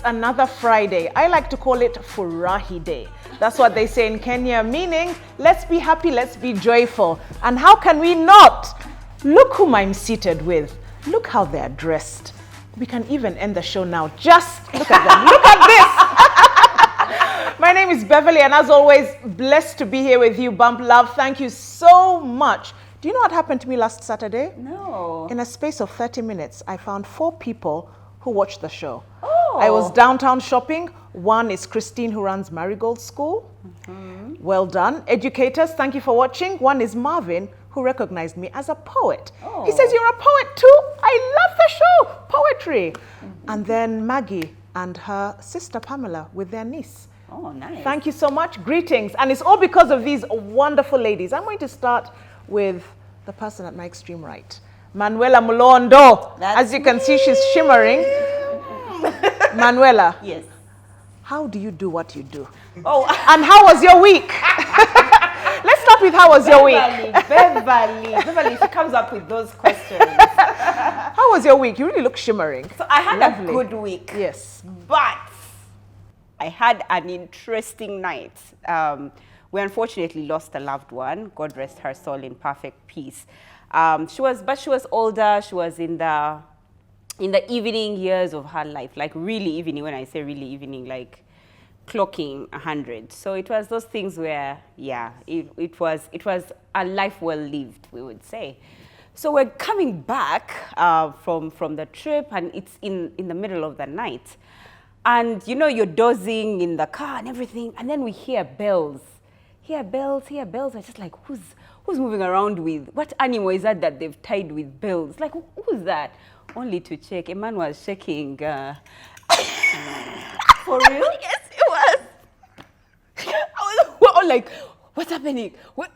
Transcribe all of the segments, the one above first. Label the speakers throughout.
Speaker 1: another Friday. I like to call it Furahi Day. That's what they say in Kenya, meaning let's be happy, let's be joyful. And how can we not? Look whom I'm seated with. Look how they're dressed. We can even end the show now. Just look at them. Look at this. My name is Beverly, and as always, blessed to be here with you, Bump Love. Thank you so much. Do you know what happened to me last Saturday?
Speaker 2: No.
Speaker 1: In a space of 30 minutes, I found 4 people who watched the show.
Speaker 2: Oh.
Speaker 1: I was downtown shopping. One is Christine, who runs Marigold School. Well done. Educators, thank you for watching. One is Marvin, who recognized me as a poet.
Speaker 2: Oh.
Speaker 1: He says, you're a poet too? I love the show, poetry. And then Maggie and her sister Pamela with their niece.
Speaker 2: Oh, nice.
Speaker 1: Thank you so much. Greetings. And it's all because of these wonderful ladies. I'm going to start with the person at my extreme right, Manuela Mulondo. As you can see, she's shimmering. Manuela.
Speaker 2: Yes.
Speaker 1: How do you do what you do?
Speaker 2: Oh,
Speaker 1: and how was your week? Let's start with how was your week?
Speaker 2: Beverly, she comes up with those questions.
Speaker 1: How was your week? You really look shimmering.
Speaker 2: So I had
Speaker 1: Lovely.
Speaker 2: a good week.
Speaker 1: Yes.
Speaker 2: But I had an interesting night. We unfortunately lost a loved one. God rest her soul in perfect peace. She was older. She was in the evening years of her life, like really evening. When I say really evening, like clocking 100. So it was those things where, yeah, it was a life well lived, we would say. So we're coming back from the trip, and it's in the middle of the night. And, you know, you're dozing in the car and everything, and then we hear bells. Hear bells. I'm just like, who's moving around with, what animal is that they've tied with bells? Like, who's that? Only to check, a man was shaking. For real? Yes, it was. We're all like, what's happening? What?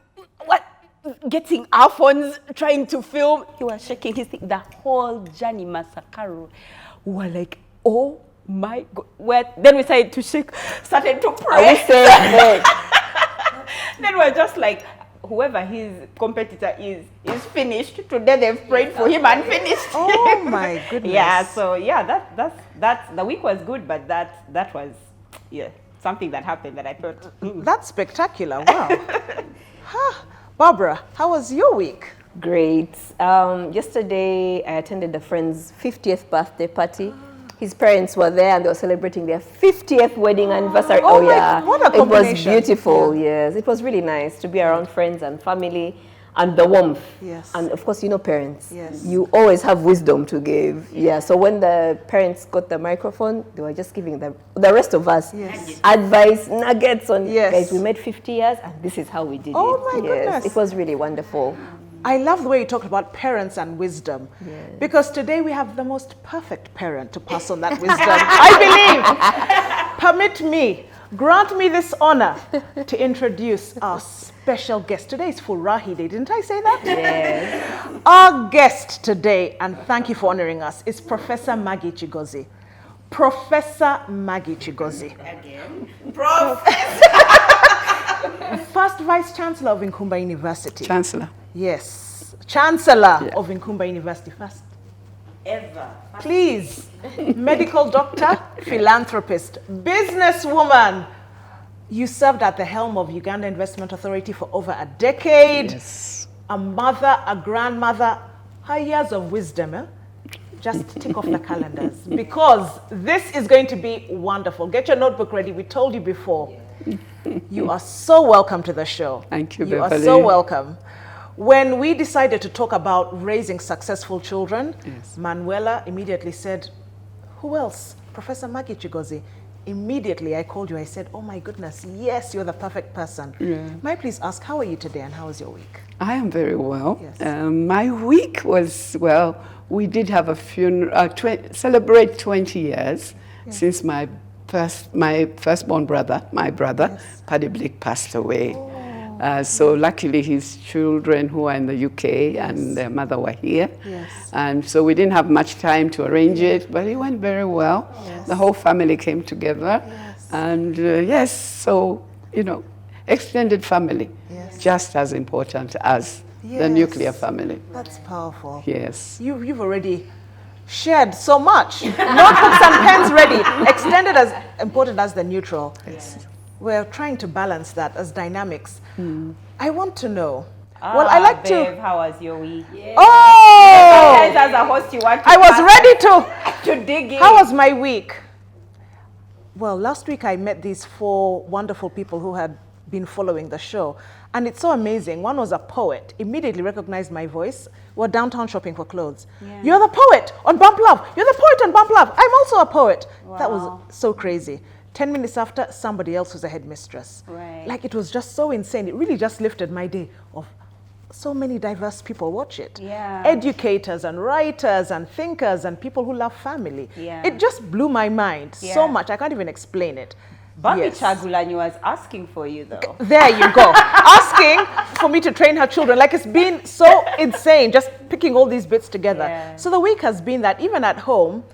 Speaker 2: Getting our phones, trying to film. He was shaking his thing. The whole journey, Masakaru. We were like, oh my God. Then we started to pray. Then we're just like, whoever his competitor is finished. Today they've prayed for him and finished.
Speaker 1: Oh my goodness.
Speaker 2: Yeah, so yeah, that's the week was good, but that was something that happened that I thought.
Speaker 1: That's spectacular. Wow. Barbara, how was your week?
Speaker 3: Great. Yesterday I attended a friend's 50th birthday party. His parents were there and they were celebrating their 50th wedding anniversary.
Speaker 1: Oh yeah. What a combination.
Speaker 3: It was beautiful, yes. It was really nice to be around friends and family and the warmth.
Speaker 1: Yes.
Speaker 3: And of course, you know, parents.
Speaker 1: Yes.
Speaker 3: You always have wisdom to give. Yeah. So when the parents got the microphone, they were just giving the rest of us advice, nuggets on, guys, we made 50 years and this is how we did it.
Speaker 1: Oh my goodness.
Speaker 3: It was really wonderful.
Speaker 1: I love the way you talked about parents and wisdom, because today we have the most perfect parent to pass on that wisdom. I believe. Permit me, grant me this honor to introduce our special guest. Today is Furahi Day, didn't I say that?
Speaker 3: Yes.
Speaker 1: Our guest today, and thank you for honoring us, is Professor Maggie Kigozi. Professor Maggie Kigozi.
Speaker 2: Again.
Speaker 1: First Vice Chancellor of Nkumba University.
Speaker 4: Chancellor.
Speaker 1: Yes, Chancellor of Nkumba University. First
Speaker 2: Ever.
Speaker 1: Please, medical doctor, philanthropist, businesswoman. You served at the helm of Uganda Investment Authority for over a decade.
Speaker 4: Yes.
Speaker 1: A mother, a grandmother, her years of wisdom. Just tick off the calendars, because this is going to be wonderful. Get your notebook ready. We told you before. You are so welcome to the show.
Speaker 4: Thank you,
Speaker 1: You
Speaker 4: Beverly.
Speaker 1: are so welcome. When we decided to talk about raising successful children, Manuela immediately said, who else? Professor Maggie Kigozi. Immediately I called you. I said, oh my goodness, yes, you're the perfect person. May I please ask, how are you today and how was your week?
Speaker 4: I am very well.
Speaker 1: Yes.
Speaker 4: My week was, well, we did have a funeral, celebrate 20 years since my firstborn brother, Paddy Blick, passed away. So luckily his children who are in the UK and their mother were here. And so we didn't have much time to arrange it, but it went very well. The whole family came together. And yes, so, you know, extended family, just as important as the nuclear family.
Speaker 1: That's powerful.
Speaker 4: Yes.
Speaker 1: You've already shared so much. Notebooks and pens ready, extended as important as the neutral.
Speaker 4: Yes.
Speaker 1: We're trying to balance that as dynamics. I want to know. Well, I like
Speaker 2: babe,
Speaker 1: to.
Speaker 2: how was your week? Yeah.
Speaker 1: Oh!
Speaker 2: Sometimes as a host, you want to
Speaker 1: I was ready
Speaker 2: to dig in.
Speaker 1: How was my week? Well, last week I met these 4 wonderful people who had been following the show. And it's so amazing. One was a poet, immediately recognized my voice. We're downtown shopping for clothes. Yeah. You're the poet on Bump Love. You're the poet on Bump Love. I'm also a poet. Wow. That was so crazy. 10 minutes after, somebody else was a headmistress.
Speaker 2: Right.
Speaker 1: Like, it was just so insane. It really just lifted my day of so many diverse people watch it.
Speaker 2: Yeah.
Speaker 1: Educators and writers and thinkers and people who love family.
Speaker 2: Yeah.
Speaker 1: It just blew my mind so much. I can't even explain it.
Speaker 2: Bambi Chagulanyi was asking for you, though.
Speaker 1: There you go. Asking for me to train her children. Like, it's been so insane, just picking all these bits together.
Speaker 2: Yeah.
Speaker 1: So the week has been that even at home,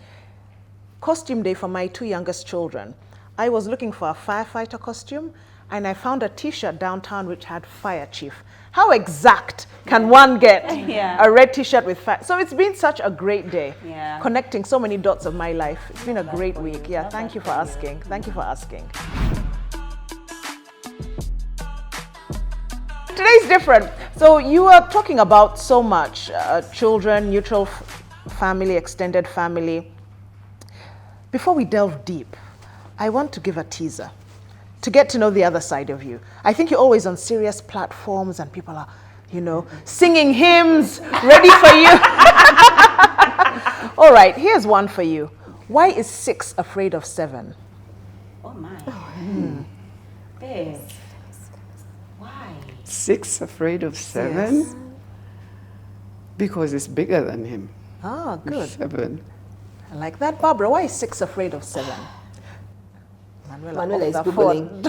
Speaker 1: costume day for my 2 youngest children. I was looking for a firefighter costume, and I found a t-shirt downtown which had fire chief. How exact can one get a red t-shirt with fire? So it's been such a great day, connecting so many dots of my life. It's been a great week. Yeah, thank you for asking. Thank you for asking. Today's different. So you were talking about so much, children, neutral family, extended family. Before we delve deep, I want to give a teaser to get to know the other side of you. I think you're always on serious platforms and people are, you know, singing hymns, ready for you. All right, here's one for you. Why is 6 afraid of 7?
Speaker 2: Oh my. Babe. Why?
Speaker 4: 6 afraid of 7?
Speaker 1: Yes.
Speaker 3: Because it's bigger than him.
Speaker 1: Ah, good.
Speaker 3: 7.
Speaker 1: I like that. Barbara, why is 6 afraid of 7?
Speaker 3: Manuela is Googling.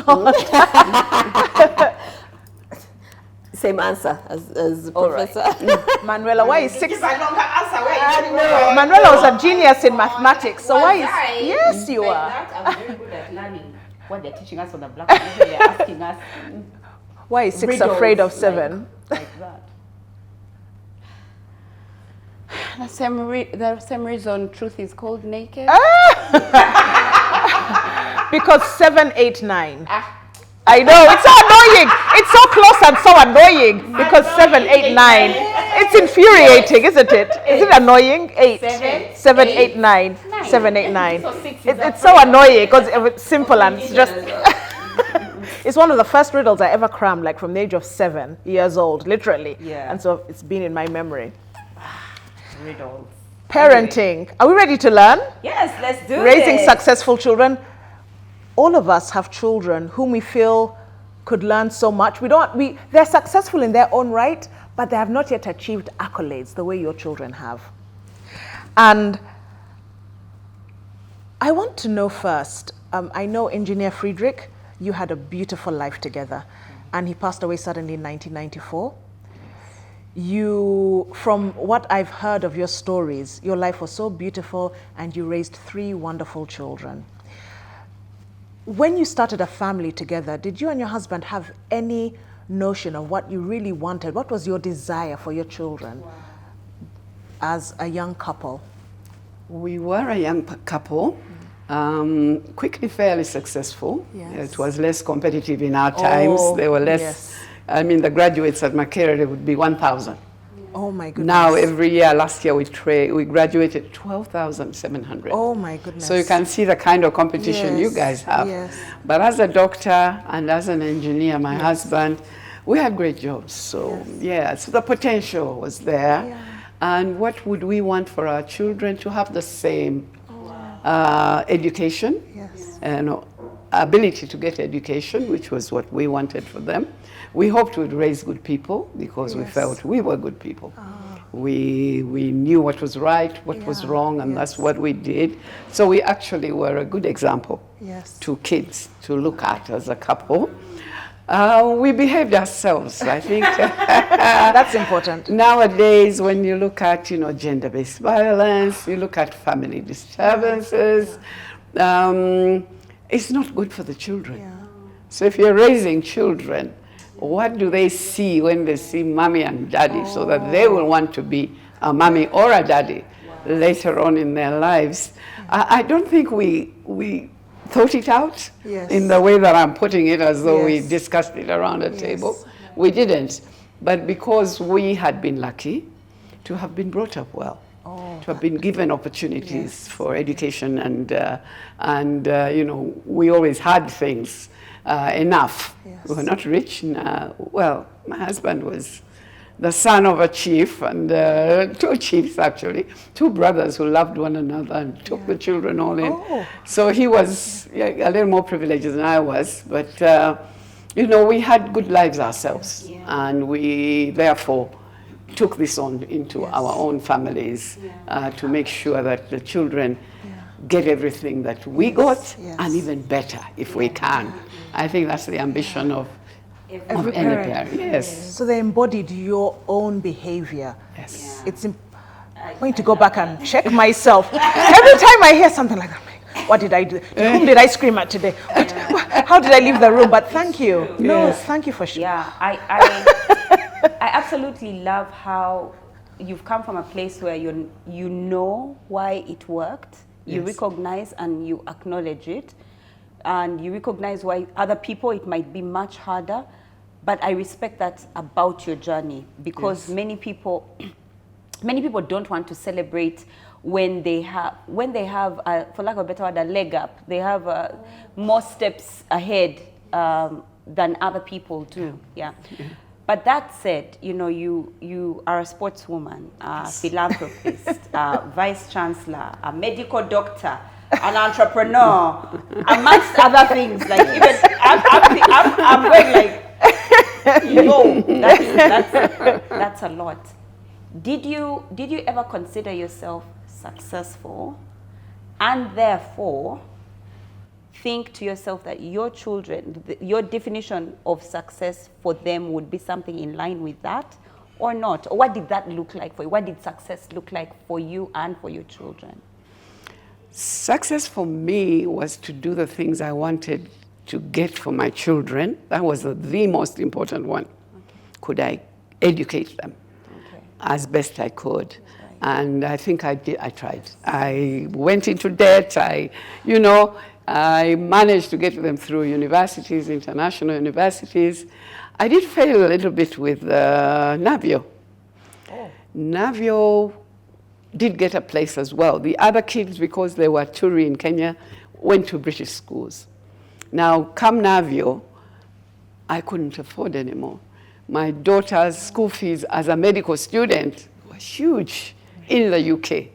Speaker 3: Same answer as Professor.
Speaker 1: Right. Manuela, why is 6?
Speaker 2: Give a longer answer.
Speaker 1: Manuela was a genius in mathematics. So why is... Yes, you are.
Speaker 2: I'm very good at learning what they're teaching us on the blackboard. They're asking us.
Speaker 1: Why is 6 afraid of 7?
Speaker 2: Like that. The same reason truth is called naked.
Speaker 1: Because 7, 8, 9. I know, it's so annoying. It's so close and so annoying. Because 7, 8, 9. It's infuriating, isn't it? Is it annoying? 8. 7, 8, 9. 7, 8, 9. It's so annoying because it's simple and it's just... It's one of the first riddles I ever crammed, like from the age of 7 years old, literally.
Speaker 2: Yeah.
Speaker 1: And so it's been in my memory.
Speaker 2: Riddles.
Speaker 1: Parenting. Are we ready to learn?
Speaker 2: Yes, let's do it.
Speaker 1: Raising successful children. All of us have children whom we feel could learn so much. They're successful in their own right, but they have not yet achieved accolades the way your children have. And I want to know first, I know Engineer Friedrich, you had a beautiful life together, and he passed away suddenly in 1994. From what I've heard of your stories, your life was so beautiful and you raised 3 wonderful children. When you started a family together, did you and your husband have any notion of what you really wanted? What was your desire for your children as a young couple?
Speaker 4: We were a young couple, quickly fairly successful.
Speaker 1: Yes.
Speaker 4: It was less competitive in our times. There were less.
Speaker 1: Yes.
Speaker 4: I mean, the graduates at Makerere would be 1,000.
Speaker 1: Oh my goodness.
Speaker 4: Now, every year, last year, we graduated 12,700.
Speaker 1: Oh my goodness.
Speaker 4: So you can see the kind of competition you guys have.
Speaker 1: Yes.
Speaker 4: But as a doctor and as an engineer, my husband, we had great jobs. So so the potential was there.
Speaker 1: Yeah.
Speaker 4: And what would we want for our children? To have the same education and ability to get education, which was what we wanted for them. We hoped we'd raise good people because we felt we were good people. We knew what was right, what was wrong, and that's what we did. So we actually were a good example to kids to look at as a couple. We behaved ourselves, I think.
Speaker 1: That's important.
Speaker 4: Nowadays, when you look at, gender-based violence, you look at family disturbances, it's not good for the children.
Speaker 1: Yeah.
Speaker 4: So if you're raising children, what do they see when they see mommy and daddy so that they will want to be a mommy or a daddy? later on in their lives. I don't think we thought it out in the way that I'm putting it, as though we discussed it around a table. We didn't. But because we had been lucky to have been brought up well, to have been given opportunities for education, and you know, we always had things enough. We were not rich. Well, my husband was the son of a chief, and 2 chiefs actually, 2 brothers who loved one another and took the children all in. So he was a little more privileged than I was, but you know, we had good lives ourselves, and we therefore took this on into our own families to make sure that the children get everything that we got, and even better if we can. I think that's the ambition of any parent. Yes.
Speaker 1: So they embodied your own behavior.
Speaker 4: Yes.
Speaker 1: It's I'm going to go back and check myself. Every time I hear something like that, I'm like, what did I do? Whom did I scream at today? How did I leave the room? But thank you. No, thank you for sharing.
Speaker 2: Yeah, I absolutely love how you've come from a place where you know why it worked. You recognize and you acknowledge it. And you recognize why other people it might be much harder, but I respect that about your journey, because many people don't want to celebrate when they have for lack of a better word, a leg up. They have more steps ahead than other do. But that said, you know, you are a sportswoman, a philanthropist, vice chancellor, a medical doctor, an entrepreneur, amongst other things. Like even I'm going like, you know, that's a lot. Did you ever consider yourself successful, and therefore think to yourself that your children, your definition of success for them would be something in line with that, or not? Or what did that look like for you? What did success look like for you and for your children?
Speaker 4: Success for me was to do the things I wanted to get for my children. That was the most important one. Could I educate them as best I could? And I think I did. I tried. I went into debt. I managed to get them through universities, international universities. I did fail a little bit with Navio. Navio did get a place as well. The other kids, because they were Turi in Kenya, went to British schools. Now, come Navio, I couldn't afford anymore. My daughter's school fees as a medical student was huge in the UK,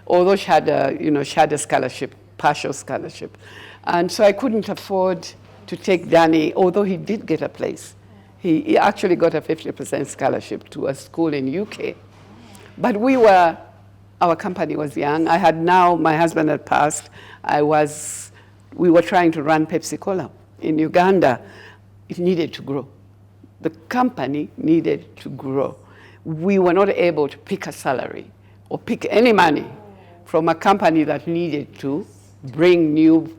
Speaker 4: although she had a scholarship, partial scholarship. And so I couldn't afford to take Danny, although he did get a place. He actually got a 50% scholarship to a school in UK. But our company was young. My husband had passed. We were trying to run Pepsi Cola in Uganda. It needed to grow. The company needed to grow. We were not able to pick a salary or pick any money from a company that needed to bring new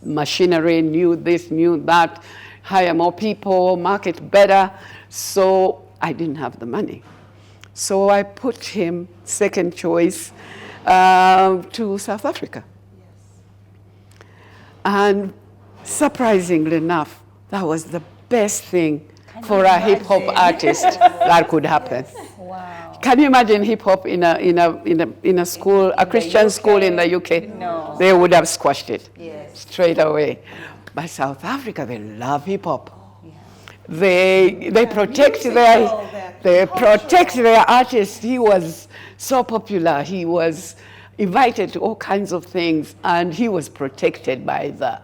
Speaker 4: machinery, new this, new that, hire more people, market better. So I didn't have the money. So I put him second choice to South Africa. And surprisingly enough, that was the best thing for a hip hop artist that could happen.
Speaker 2: Wow.
Speaker 4: Can you imagine hip hop in a school, a Christian school in the UK?
Speaker 2: No.
Speaker 4: They would have squashed it straight away. But South Africa, they love hip hop. They protect their artists. He was so popular. He was invited to all kinds of things, and he was protected by the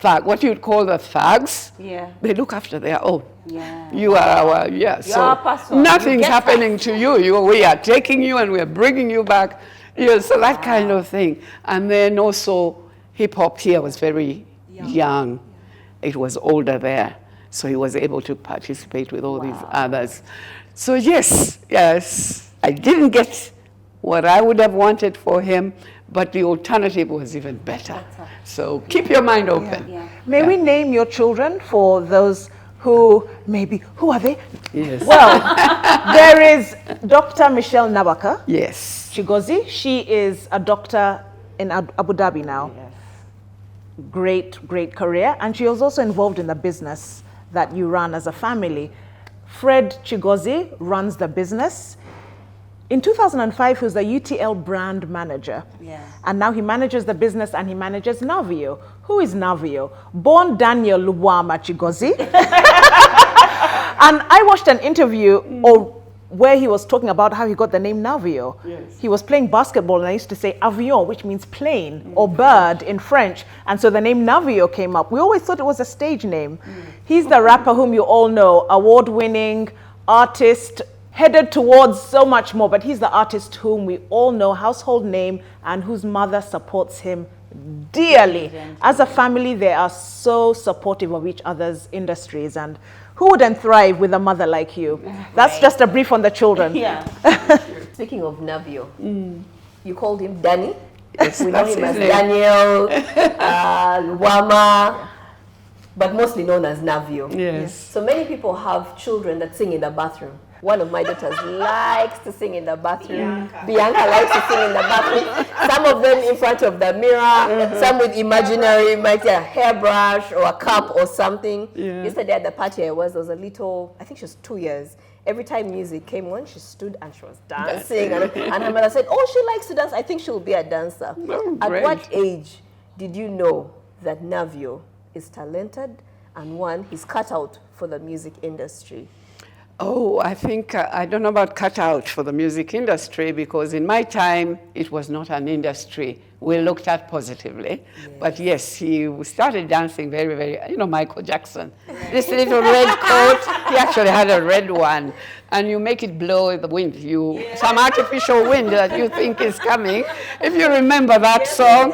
Speaker 4: thug. What you'd call the thugs. Yeah. They look after their own. Yeah. You are our so nothing's happening to you. We are taking you and we are bringing you back. So that kind of thing. And then also hip hop here was very young. It was older there. So he was able to participate with all these others. So yes, I didn't get what I would have wanted for him, but the alternative was even better. So keep your mind open.
Speaker 1: May we name your children for those who are they?
Speaker 4: Yes.
Speaker 1: Well, there is Dr. Michelle Nabaka.
Speaker 4: Yes.
Speaker 1: Kigozi. She is a doctor in Abu Dhabi now.
Speaker 2: Yes.
Speaker 1: Great career. And she was also involved in the business that you run as a family. Fred Kigozi runs the business. In 2005, he was the UTL brand manager.
Speaker 2: Yeah.
Speaker 1: And now he manages the business and he manages Navio. Who is Navio? Born Daniel Lubwama Kigozi. And I watched an interview where he was talking about how he got the name Navio.
Speaker 4: Yes.
Speaker 1: He was playing basketball and I used to say avion, which means plane or bird in French. And so the name Navio came up. We always thought it was a stage name. He's the rapper whom you all know, award-winning artist, headed towards so much more, but he's the artist whom we all know, household name, and whose mother supports him dearly. As a family, they are so supportive of each other's industries, and who wouldn't thrive with a mother like you? That's just a brief on the children.
Speaker 2: Yeah.
Speaker 3: Speaking of Navio, you called him Danny.
Speaker 4: Yes,
Speaker 3: We know
Speaker 4: that's
Speaker 3: him as
Speaker 4: his name.
Speaker 3: Daniel, Wama, but mostly known as Navio.
Speaker 4: Yes.
Speaker 3: So many people have children that sing in the bathroom. One of my daughters likes to sing in the bathroom. Bianca likes to sing in the bathroom. Some of them in front of the mirror, some with imaginary, might be a hairbrush or a cup or something.
Speaker 4: Yeah.
Speaker 3: Yesterday at the party there was a little, I think she was 2 years. Every time music came on, she stood and she was dancing. And her mother said, oh, she likes to dance. I think she'll be a dancer.
Speaker 4: Oh,
Speaker 3: At
Speaker 4: great.
Speaker 3: what age did you know that Navio is talented and one, he's cut out for the music industry?
Speaker 4: Oh, I think, I don't know about cut out for the music industry, because in my time, it was not an industry we looked at positively. Yes. But yes, he started dancing very, very, Michael Jackson. This little red coat, he actually had a red one. And you make it blow in the wind. Some artificial wind that you think is coming. If you remember that song,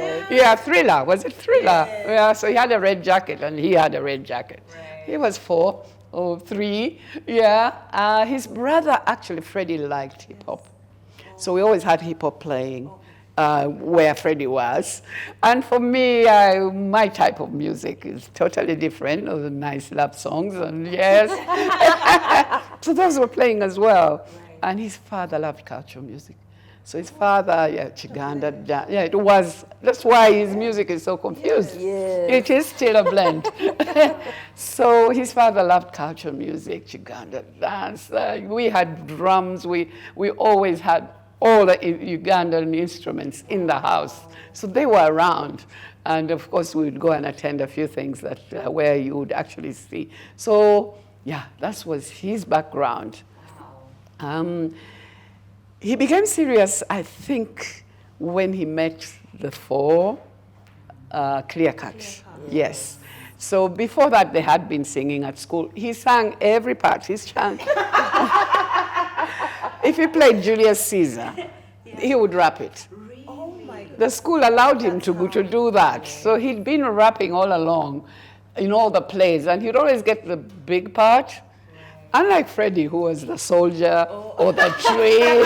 Speaker 4: Thriller, was it Thriller? Yeah, so he had a red jacket and he had a red jacket. Right. He was 4 or 3, his brother, actually, Freddie liked hip-hop. So we always had hip-hop playing where Freddie was. And for me, my type of music is totally different. Those are nice love songs, and yes. So those were playing as well. And his father loved cultural music. So his father, Uganda, it was, that's why his music is so confused. Yes. It is still a blend. So his father loved cultural music, Uganda dance. We had drums, we always had all the Ugandan instruments in the house. So they were around. And of course, we would go and attend a few things that where you would actually see. So that was his background. He became serious, I think, when he met the 4 Clear Cut. Yes. So before that, they had been singing at school. He sang every part. He sang. If he played Julius Caesar, he would rap it.
Speaker 1: Oh my God.
Speaker 4: The school allowed him to do that. So he'd been rapping all along in all the plays, and he'd always get the big part. Unlike Freddie, who was the soldier or the tree.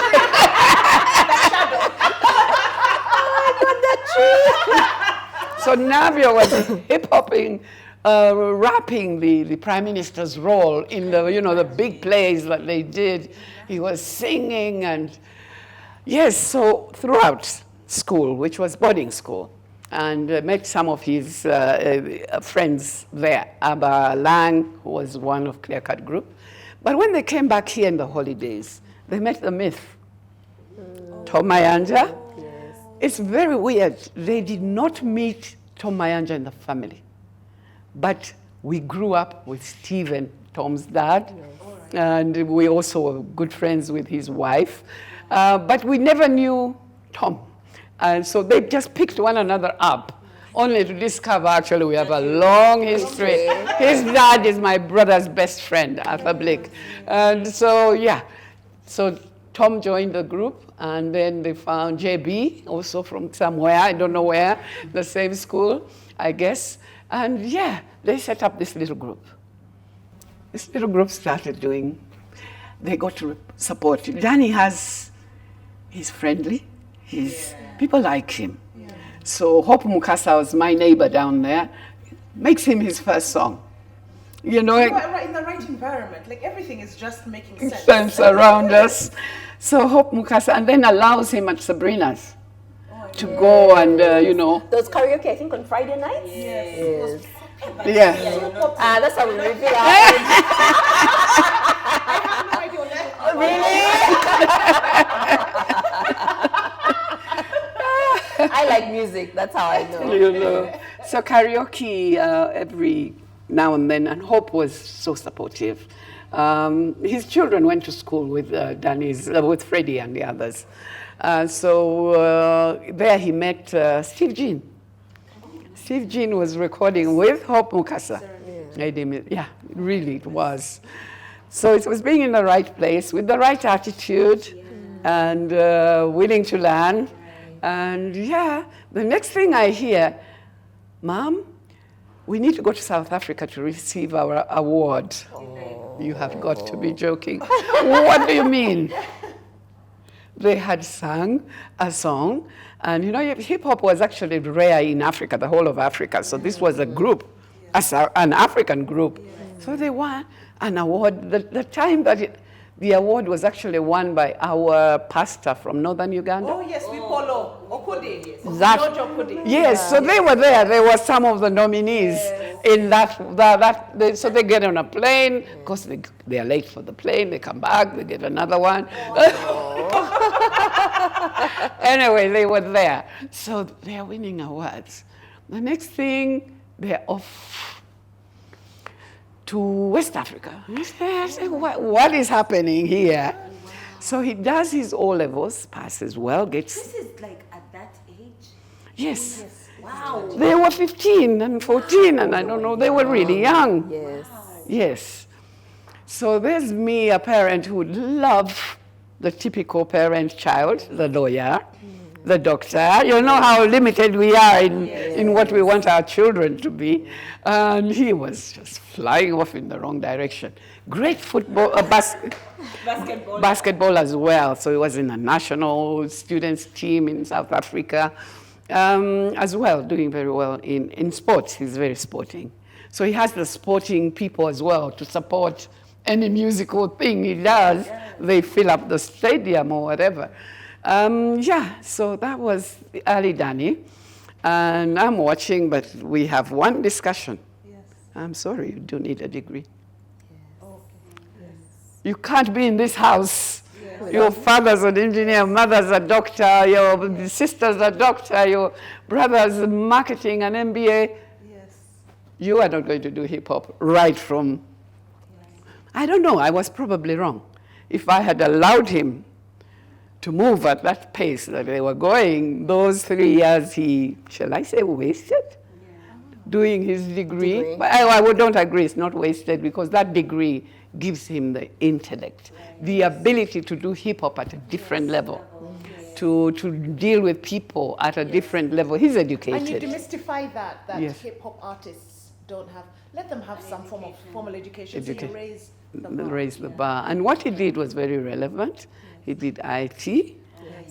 Speaker 4: So Navio was hip-hopping, rapping the prime minister's role in the big plays that they did. He was singing, and yes, so throughout school, which was boarding school, and met some of his friends there. Abba Lang, who was one of Clear Cut Group. But when they came back here in the holidays, they met the myth, Tom Mayanja. Yes. It's very weird. They did not meet Tom Mayanja in the family. But we grew up with Stephen, Tom's dad, and we also were good friends with his wife. But we never knew Tom. And so they just picked one another up, only to discover, actually, we have a long history. His dad is my brother's best friend, Arthur Blake. And so, so Tom joined the group, and then they found JB, also from somewhere, I don't know where, the same school, I guess. And they set up this little group. This little group started they got to support him. Danny he's friendly, people like him. So Hope Mukasa was my neighbor down there, makes him his first song.
Speaker 1: You are in the right environment. Like everything is just making sense.
Speaker 4: Sense around us. So Hope Mukasa, and then allows him at Sabrina's to go and, you know.
Speaker 3: Those karaoke, I think, on Friday nights? Yes.
Speaker 4: Yeah.
Speaker 3: That's how we reveal our age. Really? I like music, that's how I know.
Speaker 4: You know. So karaoke every now and then, and Hope was so supportive. His children went to school with with Freddie and the others. So there he met Steve Jean. Steve Jean was recording with Hope Mukasa. Yeah, really it was. So it was being in the right place with the right attitude and willing to learn. And yeah, the next thing I hear, Mom, we need to go to South Africa to receive our award. You have got to be joking. What do you mean? They had sung a song, and you know, hip hop was actually rare in Africa, the whole of Africa. So this was a group, an African group. So they won an award. The time that the award was actually won by our pastor from northern Uganda.
Speaker 1: Oh yes, we follow Okudi.
Speaker 4: Yes, so they were there. There were some of the nominees in that so they get on a plane. Of course, they are late for the plane. They come back. They get another one. Anyway, they were there. So they are winning awards. The next thing, they're off to West Africa. I say, what is happening here? So he does his O-levels, passes well, gets...
Speaker 3: This is like at that age?
Speaker 4: Yes.
Speaker 3: Wow.
Speaker 4: They were 15 and 14, and I don't know, they were really young.
Speaker 3: Yes.
Speaker 4: Yes. So there's me, a parent who would love the typical parent-child, the lawyer, the doctor. You know how limited we are in what we want our children to be. And he was just flying off in the wrong direction. Great football, basketball as well. So he was in a national students team in South Africa as well, doing very well in sports. He's very sporting. So he has the sporting people as well to support any musical thing he does. They fill up the stadium or whatever. Yeah, so that was early Danny. And I'm watching, but we have one discussion. Yes. I'm sorry, you do need a degree. Yes. Okay. Yes. You can't be in this house. Yes. Your father's an engineer, mother's a doctor, your sister's a doctor, your brother's marketing, an MBA. Yes. You are not going to do hip-hop right from... Yes. I don't know, I was probably wrong. If I had allowed him to move at that pace that they were going, those 3 years he, shall I say, wasted? Doing his degree. But I don't agree, it's not wasted, because that degree gives him the intellect, the ability to do hip-hop at a different level, to deal with people at a different level. He's educated.
Speaker 1: And you demystify that hip-hop artists don't have. Let them have some form of formal education. So you raise the bar.
Speaker 4: And what he did was very relevant. He did IT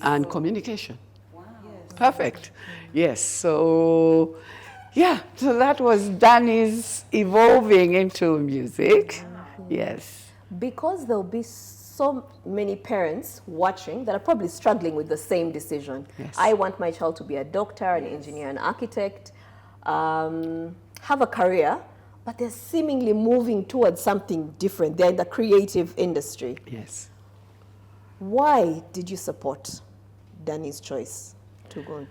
Speaker 4: and communication. Wow. Yes. Perfect. Yes. So, yeah. So that was Danny's evolving into music. Yes.
Speaker 3: Because there'll be so many parents watching that are probably struggling with the same decision. Yes. I want my child to be a doctor, an engineer, an architect, have a career, but they're seemingly moving towards something different. They're in the creative industry.
Speaker 4: Yes.
Speaker 3: Why did you support Danny's choice to go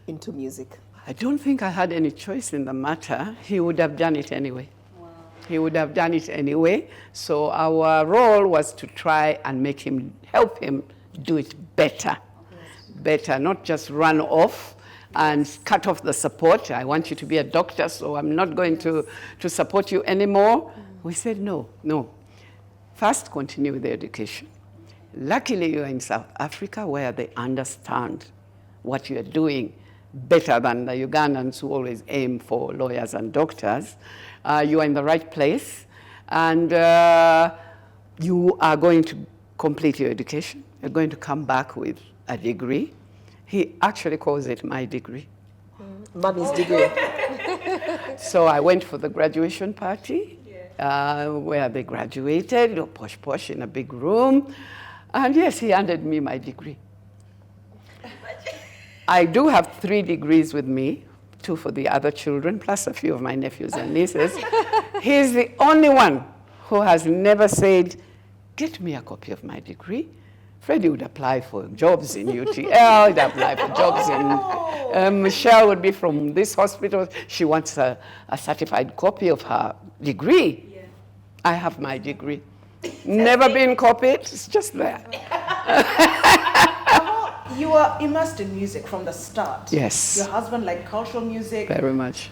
Speaker 3: into music?
Speaker 4: I don't think I had any choice in the matter. He would have done it anyway. Wow. He would have done it anyway. So our role was to try and help him do it better. Better, not just run off and cut off the support. I want you to be a doctor, so I'm not going to support you anymore. We said, no. First, continue with the education. Luckily, you're in South Africa where they understand what you're doing better than the Ugandans who always aim for lawyers and doctors. You are in the right place, and you are going to complete your education. You're going to come back with a degree. He actually calls it my degree.
Speaker 3: Mommy's degree.
Speaker 4: So I went for the graduation party where they graduated, posh in a big room. And yes, he handed me my degree. I do have 3 degrees with me, 2 for the other children, plus a few of my nephews and nieces. He's the only one who has never said, get me a copy of my degree. Freddie would apply for jobs in UTL, he'd apply for jobs in, Michelle would be from this hospital. She wants a certified copy of her degree. Yeah. I have my degree. Never been copied, it's just there.
Speaker 1: You were immersed in music from the start.
Speaker 4: Yes.
Speaker 1: Your husband liked cultural music.
Speaker 4: Very much.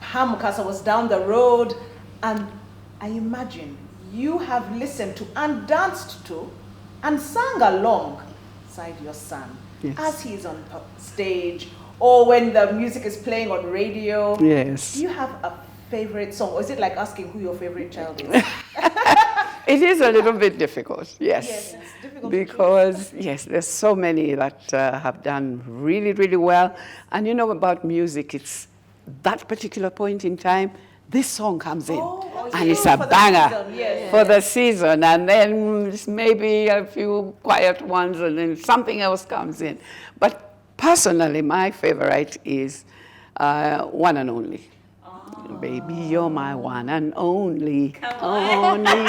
Speaker 1: Hamukasa was down the road, and I imagine you have listened to and danced to and sang alongside your son, yes, as he's on stage or when the music is playing on radio.
Speaker 4: Yes.
Speaker 1: Do you have a favorite song, or is it like asking who your favorite child is?
Speaker 4: It is a little bit difficult, yes.
Speaker 1: Yes, it's difficult
Speaker 4: because, yes, there's so many that have done really, really well. And you know about music, it's that particular point in time, this song comes in, and it's a banger for the season. And then maybe a few quiet ones, and then something else comes in. But personally, my favorite is One and Only. Baby, you're my one and only. Only.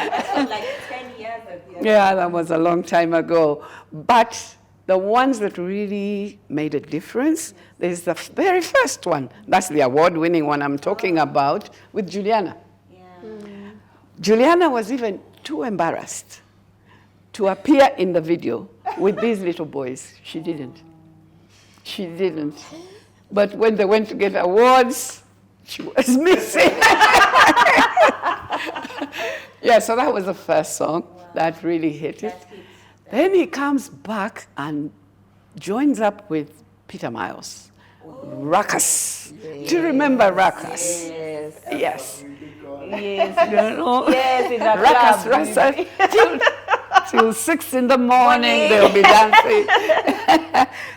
Speaker 2: That was like 10 years ago.
Speaker 4: Yeah, that was a long time ago. But the ones that really made a difference, there's the very first one. That's the award-winning one I'm talking about with Juliana.
Speaker 2: Yeah.
Speaker 4: Juliana was even too embarrassed to appear in the video with these little boys. She didn't. She didn't. But when they went to get awards, she was missing. Yeah, so that was the first song that really hit it. Then he comes back and joins up with Peter Miles. Ruckus.
Speaker 3: Yes.
Speaker 4: Do you remember Ruckus?
Speaker 3: Yes.
Speaker 4: Yes.
Speaker 2: Yes.
Speaker 4: You know?
Speaker 2: Yes, in the
Speaker 4: Ruckus, Ruckus. Till 6 in the morning, they'll be dancing.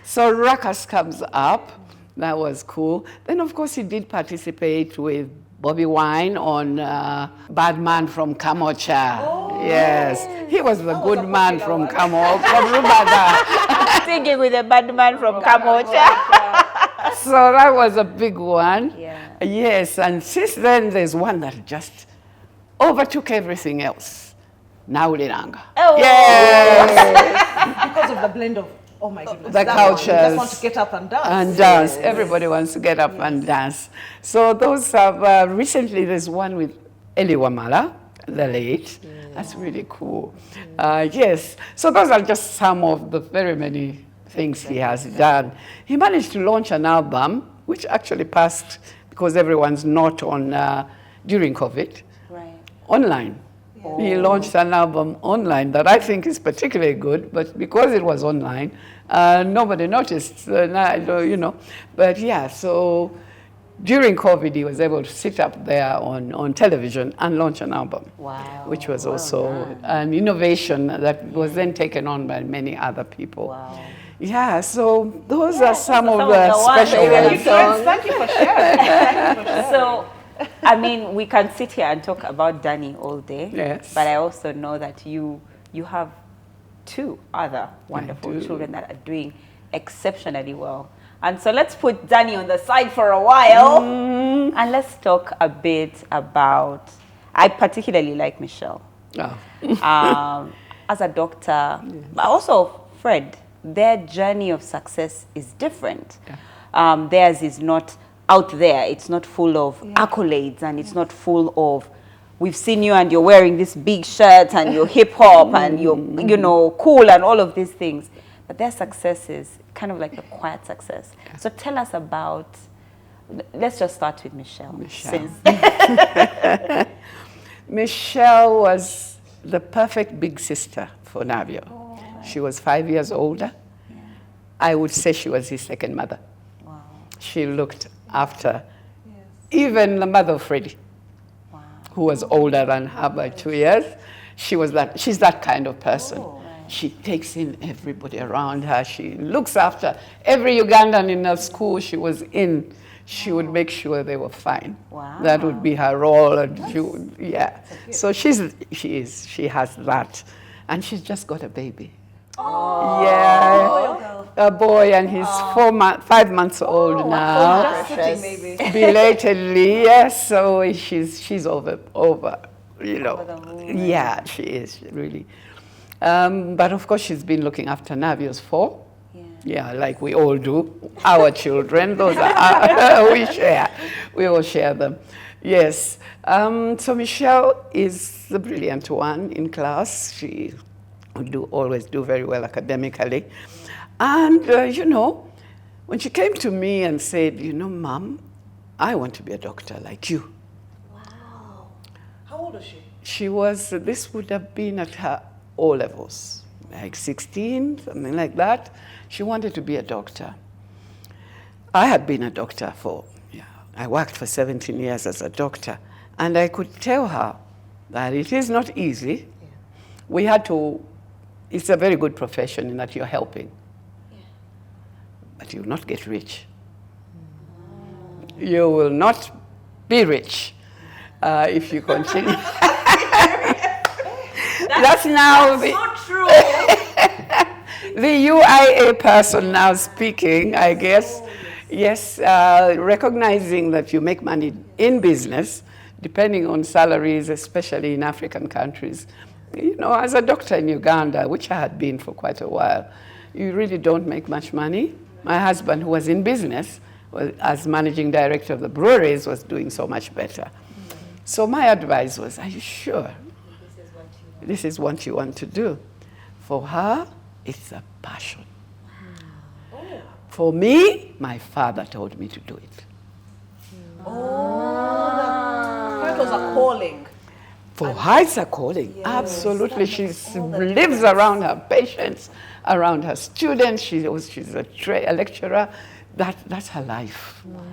Speaker 4: So Ruckus comes up. That was cool. Then, of course, he did participate with Bobby Wine on Bad Man from Kamocha. Oh, yes. He was the good man from Kamo, from Rubada.
Speaker 2: Singing with the bad man from Kamocha.
Speaker 4: So that was a big one.
Speaker 2: Yeah.
Speaker 4: Yes, and since then, there's one that just overtook everything else. Nauliranga.
Speaker 2: Oh.
Speaker 4: Yes.
Speaker 1: Because of the blend of, oh my goodness.
Speaker 4: The
Speaker 1: that
Speaker 4: cultures.
Speaker 1: one. You just want to get up and dance.
Speaker 4: And dance. Yes. Everybody wants to get up and dance. So those have, recently there's one with Eli Wamala, the late. That's really cool. Yes. So those are just some of the very many things he has done. He managed to launch an album, which actually passed because everyone's not on, during COVID,
Speaker 2: Right.
Speaker 4: online. Oh. He launched an album online that I think is particularly good, but because it was online, nobody noticed, you know. But yeah, so during COVID, he was able to sit up there on television and launch an album.
Speaker 3: Wow.
Speaker 4: Which was also an innovation that was then taken on by many other people.
Speaker 3: Wow.
Speaker 4: Yeah, so those are some of the special
Speaker 2: ones.
Speaker 4: ones.
Speaker 1: Thank you for sharing.
Speaker 2: So, I mean, we can sit here and talk about Danny all day.
Speaker 4: Yes.
Speaker 2: But I also know that you have 2 other wonderful children that are doing exceptionally well. And so let's put Danny on the side for a while. And let's talk a bit about, I particularly like Michelle.
Speaker 4: Oh.
Speaker 2: As a doctor, but also Fred, their journey of success is different. Yeah. Theirs is not out there. It's not full of accolades, and it's not full of, we've seen you and you're wearing this big shirt and you're hip hop and you're, you know, cool and all of these things. But their success is kind of like a quiet success. Yeah. So tell us about, let's just start with Michelle.
Speaker 4: Michelle was the perfect big sister for Navio. Oh. She was 5 years older. Yeah. I would say she was his second mother. Wow. She looked after even the mother of Freddie, who was older than her by 2 years. She's that kind of person. Oh, right. She takes in everybody around her. She looks after every Ugandan in her school she was in. she would make sure they were fine.
Speaker 2: Wow.
Speaker 4: That would be her role. And so she has that. And she's just got a baby.
Speaker 2: Oh.
Speaker 4: Yeah. A boy, and he's 5 months old now.
Speaker 1: Just sitting, maybe.
Speaker 4: Belatedly, yes. So she's over, you know.
Speaker 2: Over the moon.
Speaker 4: Yeah, she is really. But of course, she's been looking after Navio's 4. Yeah, like we all do. Our children, those are we all share them. Yes. So Michelle is the brilliant one in class. She always do very well academically. And, you know, when she came to me and said, you know, Mom, I want to be a doctor like you.
Speaker 1: Wow. How old is she?
Speaker 4: She was, this would have been at her O-levels, like 16, something like that. She wanted to be a doctor. I had been a doctor I worked for 17 years as a doctor. And I could tell her that it is not easy. Yeah. We had to, it's a very good profession in that you're helping. Yeah. But you will not get rich. You will not be rich if you continue. That's now
Speaker 2: so true.
Speaker 4: The UIA person now speaking, I guess. Yes, recognizing that you make money in business, depending on salaries, especially in African countries. You know, as a doctor in Uganda, which I had been for quite a while, you really don't make much money. My husband, who was in business, as managing director of the breweries, was doing so much better. So my advice was, are you sure this is what you want to do? For her, it's a passion. Wow. Oh. For me, my father told me to do it.
Speaker 1: Oh, that was a calling.
Speaker 4: For her, it's a calling. Yes. Absolutely. She lives around her patients, around her students. She's a lecturer. That's her life. Wow.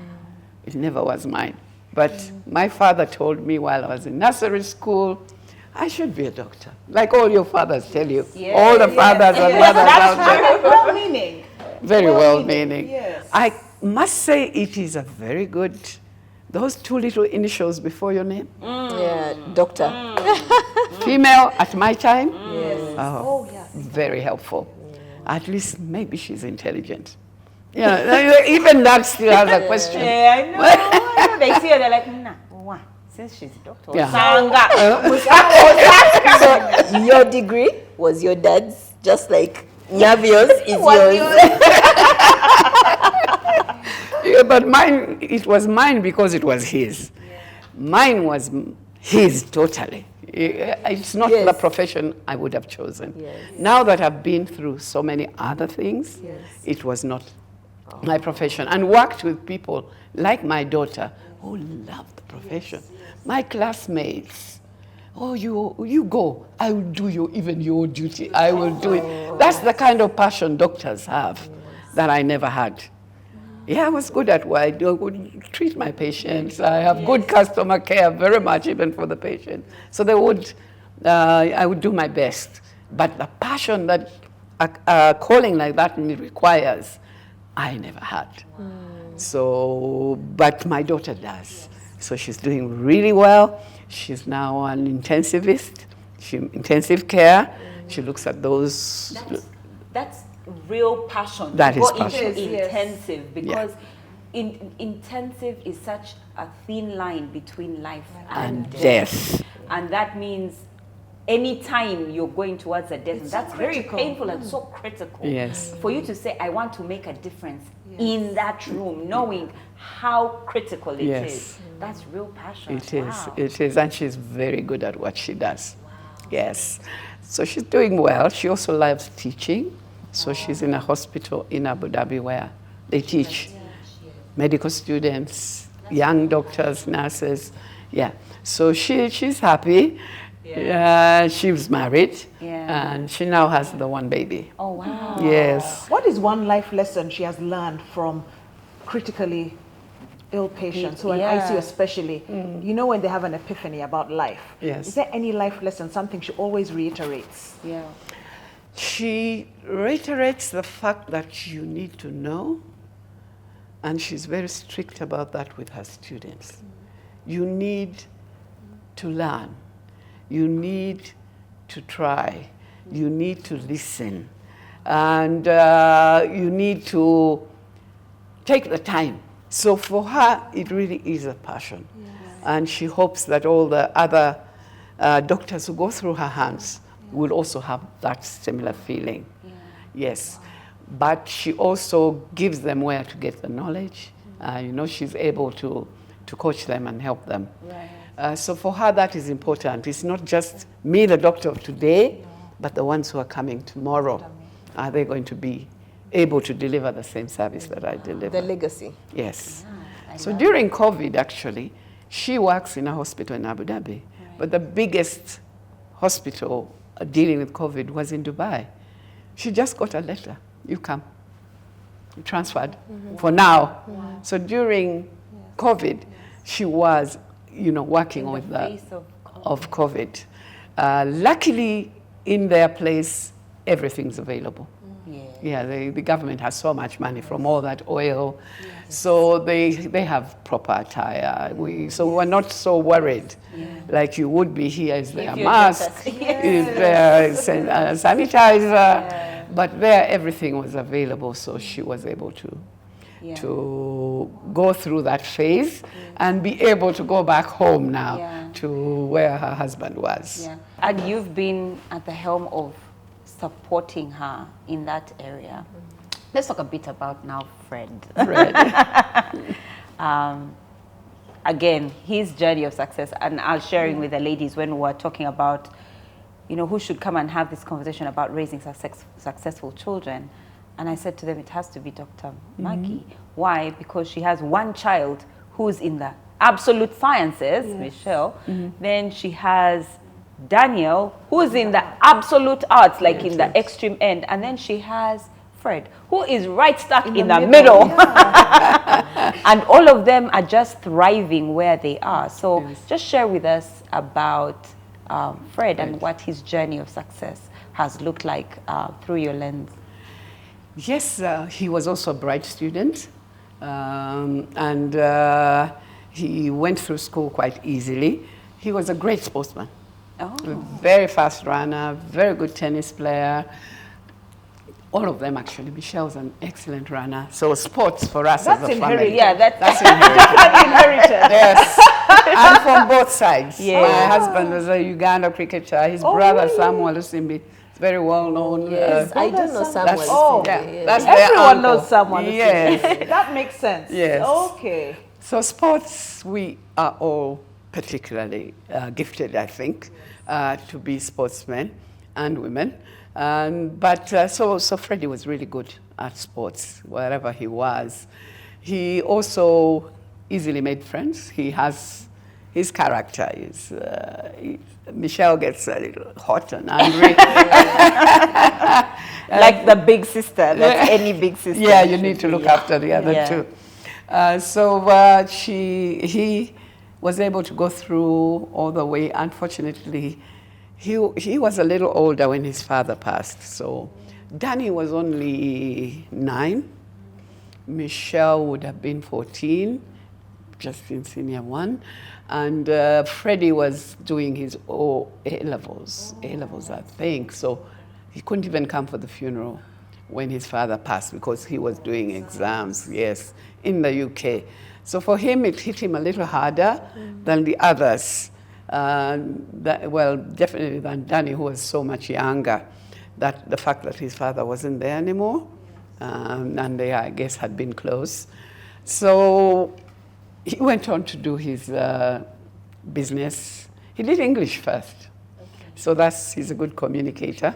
Speaker 4: It never was mine. But my father told me while I was in nursery school, I should be a doctor. Like all your fathers tell you. Yes. All the fathers and mothers out there.
Speaker 1: Very well-meaning.
Speaker 4: Very well-meaning.
Speaker 1: Yes.
Speaker 4: I must say it is a very good, those 2 little initials before your name.
Speaker 3: Yeah, doctor.
Speaker 4: Female at my time.
Speaker 1: Yes.
Speaker 4: Oh, yeah. Very helpful. At least maybe she's intelligent. Yeah, even that still has a question.
Speaker 2: Yeah, I know. They see her, they're like, nah, wow. Since she's a doctor.
Speaker 4: Yeah.
Speaker 3: So your degree was your dad's, just like Navio's is yours.
Speaker 4: Yeah, but mine, it was mine because it was his. Yeah. Mine was his totally. It's not the profession I would have chosen. Yes. Now that I've been through so many other things, it was not my profession. And worked with people like my daughter who loved the profession. My classmates, oh, you go. I will do even your duty. I will do it. That's the kind of passion doctors have that I never had. Yeah, I was good at what I do. I would treat my patients. I have good customer care, very much even for the patient. So I would do my best. But the passion that a calling like that requires, I never had. So, but my daughter does. So she's doing really well. She's now an intensivist, intensive care. She looks at those.
Speaker 2: That's real passion.
Speaker 4: That is
Speaker 2: passion. Intensive, because intensive is such a thin line between life and death. And that means any time you're going towards a death, that's so very painful and so critical.
Speaker 4: Yes.
Speaker 2: For you to say, I want to make a difference in that room, knowing how critical it is. That's real passion.
Speaker 4: It is. And she's very good at what she does. Wow. Yes. So she's doing well. She also loves teaching. So she's in a hospital in Abu Dhabi where they teach medical students, young doctors, nurses. Yeah. So she's happy. She was married, and she now has the one baby.
Speaker 2: Oh, wow.
Speaker 4: Yes.
Speaker 1: What is one life lesson she has learned from critically ill patients, who in ICU especially, you know, when they have an epiphany about life?
Speaker 4: Yes.
Speaker 1: Is there any life lesson, something she always reiterates?
Speaker 2: Yeah.
Speaker 4: She reiterates the fact that you need to know And she's very strict about that with her students. You need to learn. You need to try. You need to listen. And you need to take the time. So for her, it really is a passion. Yes. And she hopes that all the other doctors who go through her hands will also have that similar feeling. Yeah. Yes. Wow. But she also gives them where to get the knowledge. You know, she's able to coach them and help them. Right. So for her, that is important. It's not just me, the doctor of today, but the ones who are coming tomorrow. Are they going to be able to deliver the same service that I deliver?
Speaker 3: The legacy.
Speaker 4: Yes. Yeah, so during COVID, actually, she works in a hospital in Abu Dhabi. Right. But the biggest hospital dealing with COVID was in Dubai. She just got a letter. You come. You transferred for now. Wow. So during COVID, she was, you know, working with the face of COVID. Luckily, in their place, everything's available. Yeah, the government has so much money from all that oil. Yes. So they have proper attire. So we're not so worried like you would be. Here is their mask, is their sanitizer. But there everything was available, so she was able to go through that phase and be able to go back home now to where her husband was.
Speaker 2: Yeah. And you've been at the helm of supporting her in that area. Let's talk a bit about now Fred. Again, his journey of success, and I was sharing with the ladies when we were talking about, you know, who should come and have this conversation about raising successful children. And I said to them, it has to be Dr. Maggie. Why? Because she has one child who's in the absolute sciences, Michelle. Then she has Daniel, who's in the absolute arts, like in the extreme end. And then she has Fred, who is right stuck in the middle. And all of them are just thriving where they are. So just share with us about Fred and what his journey of success has looked like through your lens.
Speaker 4: Yes, he was also a bright student. And he went through school quite easily. He was a great sportsman. Oh. A very fast runner, very good tennis player. All of them, actually. Michelle's an excellent runner. So sports for us as a family.
Speaker 2: Yeah, that's
Speaker 4: inherited. Yes. And from both sides. Yeah. My husband was a Uganda cricketer. His brother, Samuel Usimbi, is very well known.
Speaker 3: Yes, I do know Samuel.
Speaker 4: That's
Speaker 1: everyone knows Samuel.
Speaker 4: Yes.
Speaker 1: That makes sense.
Speaker 4: Yes.
Speaker 1: Okay.
Speaker 4: So sports, we are all particularly gifted, I think, to be sportsmen and women. So Freddie was really good at sports, wherever he was. He also easily made friends. He has, his character is, Michelle gets a little hot and angry.
Speaker 2: Like the big sister, that's any big sister.
Speaker 4: Yeah, you need to look after the other two. He was able to go through all the way. Unfortunately, he was a little older when his father passed. So Danny was only 9. Michelle would have been 14, just in senior 1. And Freddie was doing his A-levels, I think. So he couldn't even come for the funeral when his father passed because he was doing exams, in the UK. So for him, it hit him a little harder than the others. Definitely than Danny, who was so much younger, that the fact that his father wasn't there anymore, and they, I guess, had been close. So he went on to do his business. He did English first, so he's a good communicator,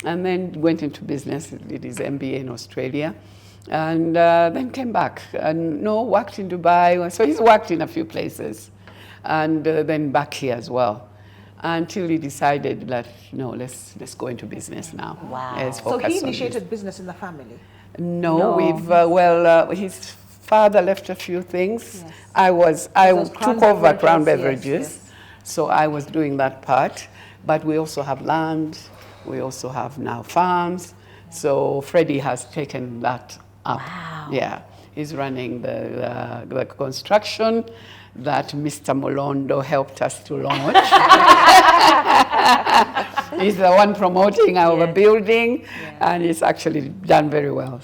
Speaker 4: and then went into business. He did his MBA in Australia, and then came back and worked in Dubai. So he's worked in a few places. And then back here as well, until he decided that, let's go into business now.
Speaker 2: Wow.
Speaker 1: So he initiated business in the family?
Speaker 4: No. His father left a few things. Yes. I took over Crown Beverages, so I was doing that part. But we also have land, we also have now farms, so Freddie has taken that up.
Speaker 2: Wow.
Speaker 4: Yeah. He's running the construction that Mr. Molondo helped us to launch. He's the one promoting our building, and he's actually done very well.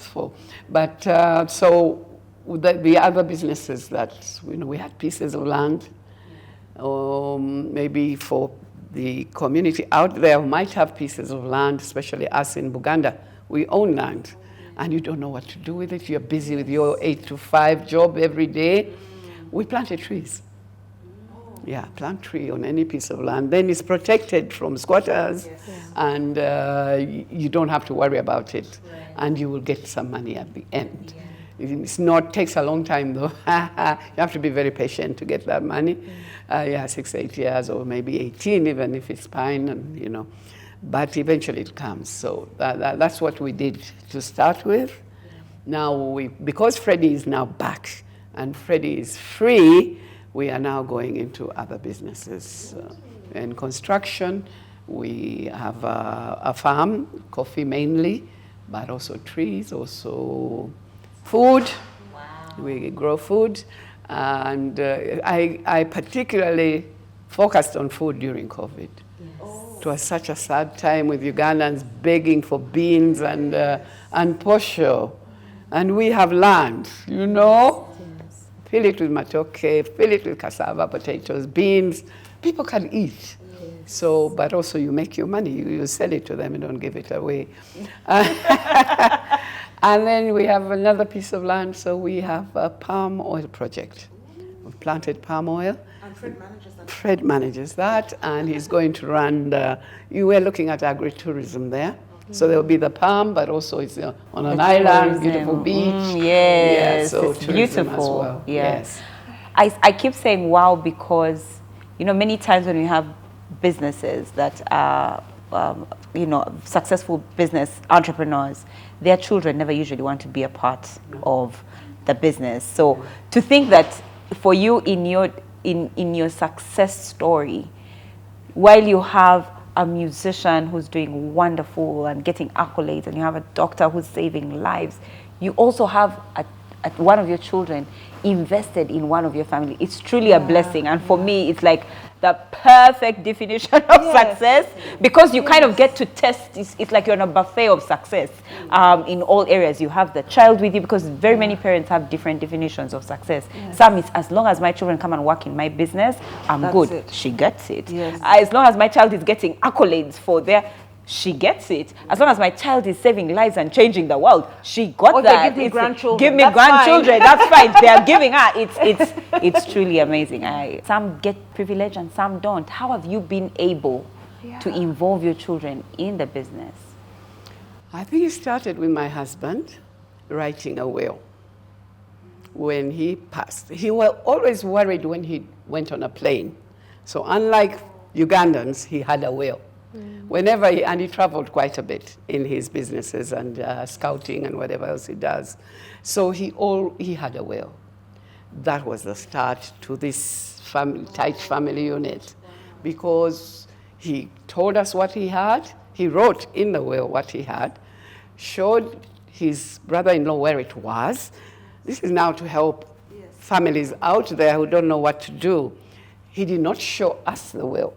Speaker 4: But so the other businesses that, you know, we had pieces of land, maybe for the community out there who might have pieces of land, especially us in Uganda, we own land, and you don't know what to do with it. You're busy with your 8 to 5 job every day. We planted trees. Yeah, plant tree on any piece of land. Then it's protected from squatters, and you don't have to worry about it, and you will get some money at the end. It's not, takes a long time though. You have to be very patient to get that money. 6, 8 years, or maybe 18, even if it's pine, and you know. But eventually it comes. So that's what we did to start with. Now because Freddie is now back and Freddie is free, we are now going into other businesses. In construction, we have a farm, coffee mainly, but also trees, also food. Wow. We grow food. And I particularly focused on food during COVID. It was such a sad time with Ugandans begging for beans and posho. And we have land, you know? Yes. Fill it with matoke, fill it with cassava, potatoes, beans. People can eat. Yes. So, but also you make your money. You sell it to them and don't give it away. And then we have another piece of land, so we have a palm oil project. We've planted palm oil.
Speaker 1: And Fred manages that.
Speaker 4: Fred manages that, and he's going to run you were looking at agritourism there. So there will be the palm, but also it's on an island, beautiful beach.
Speaker 2: Yes,
Speaker 4: so
Speaker 2: it's beautiful.
Speaker 4: As well.
Speaker 2: Yes. I keep saying wow because, you know, many times when we have businesses that are, you know, successful business entrepreneurs, their children never usually want to be a part of the business. So to think that for you in your success story, while you have a musician who's doing wonderful and getting accolades, and you have a doctor who's saving lives, you also have one of your children invested in one of your family. It's truly a blessing. And for me, it's like the perfect definition of success, because you kind of get to test. It's like you're on a buffet of success in all areas. You have the child with you, because very many parents have different definitions of success. Some is, as long as my children come and work in my business, I'm good. She gets it. As long as my child is getting accolades for their, she gets it. As long as my child is saving lives and changing the world, she got that.
Speaker 1: Give me grandchildren.
Speaker 2: Give me grandchildren. That's fine. They are giving her. It's truly amazing. Some get privilege and some don't. How have you been able to involve your children in the business?
Speaker 4: I think it started with my husband writing a will. When he passed, he was always worried when he went on a plane. So unlike Ugandans, he had a will. Whenever and he traveled quite a bit in his businesses and scouting and whatever else he does. So he had a will. That was the start to this tight family unit, because he told us what he had. He wrote in the will what he had, showed his brother-in-law where it was. This is now to help families out there who don't know what to do. He did not show us the will.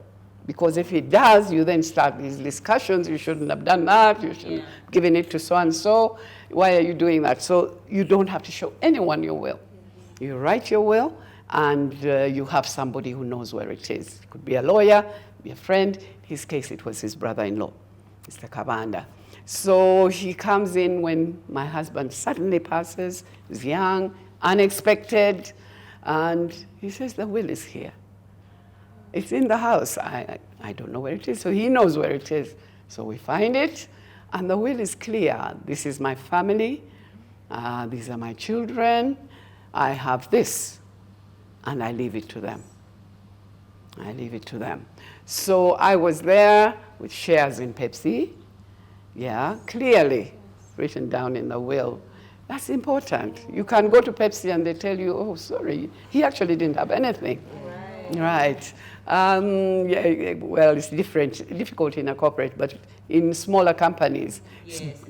Speaker 4: Because if he does, you then start these discussions. You shouldn't have done that. You should have given it to so-and-so. Why are you doing that? So you don't have to show anyone your will. You write your will, and you have somebody who knows where it is. It could be a lawyer, be a friend. In his case, it was his brother-in-law, Mr. Kabanda. So he comes in when my husband suddenly passes. He's young, unexpected, and he says, the will is here. It's in the house. I don't know where it is, so he knows where it is. So we find it, and the will is clear. This is my family. These are my children. I have this, and I leave it to them. I leave it to them. So I was there with shares in Pepsi. Yeah, clearly written down in the will. That's important. You can go to Pepsi and they tell you, oh, sorry, he actually didn't have anything. Right. Well, it's difficult in a corporate, but in smaller companies,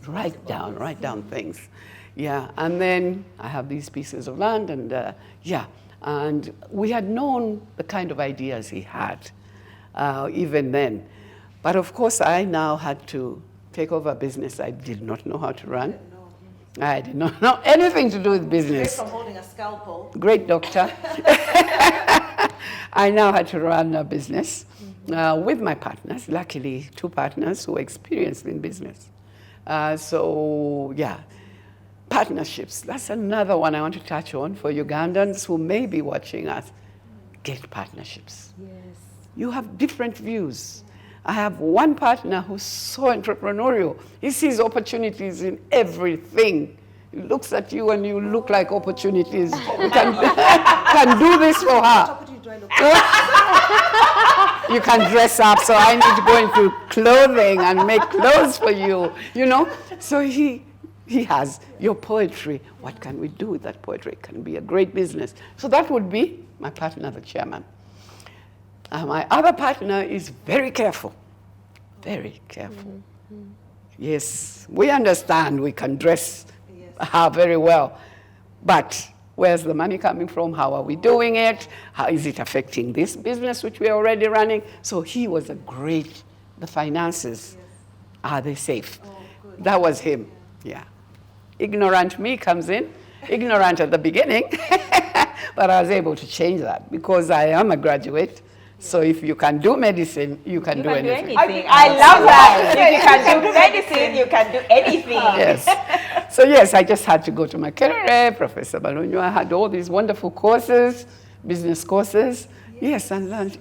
Speaker 4: write down things. Yeah, and then I have these pieces of land, and yeah, and we had known the kind of ideas he had even then. But of course, I now had to take over a business I did not know how to run. I did not know anything to do with business.
Speaker 1: Straight from holding a scalpel.
Speaker 4: Great doctor. I now had to run a business with my partners, luckily 2 partners who are experienced in business. So, yeah, partnerships. That's another one I want to touch on for Ugandans who may be watching us. Get partnerships.
Speaker 3: Yes.
Speaker 4: You have different views. I have one partner who's so entrepreneurial. He sees opportunities in everything. He looks at you and you look like opportunities. You can do this for her. You can dress up, so I need to go into clothing and make clothes for you, you know? So he has your poetry. What can we do with that poetry? It can be a great business. So that would be my partner, the chairman. My other partner is very careful, very careful. Mm-hmm. Yes, we understand we can dress her very well, but where's the money coming from? How are we doing it? How is it affecting this business which we are already running? So he was the finances, are they safe? Oh, that was him, yeah. Ignorant me comes in, ignorant at the beginning, but I was able to change that because I am a graduate. So if you can do medicine, you can do anything.
Speaker 2: I love that. If you can do medicine, you can do anything.
Speaker 4: Yes. So yes, I just had to go to Makerere, Professor Balonyo. I had all these wonderful courses, business courses. Yes, and learned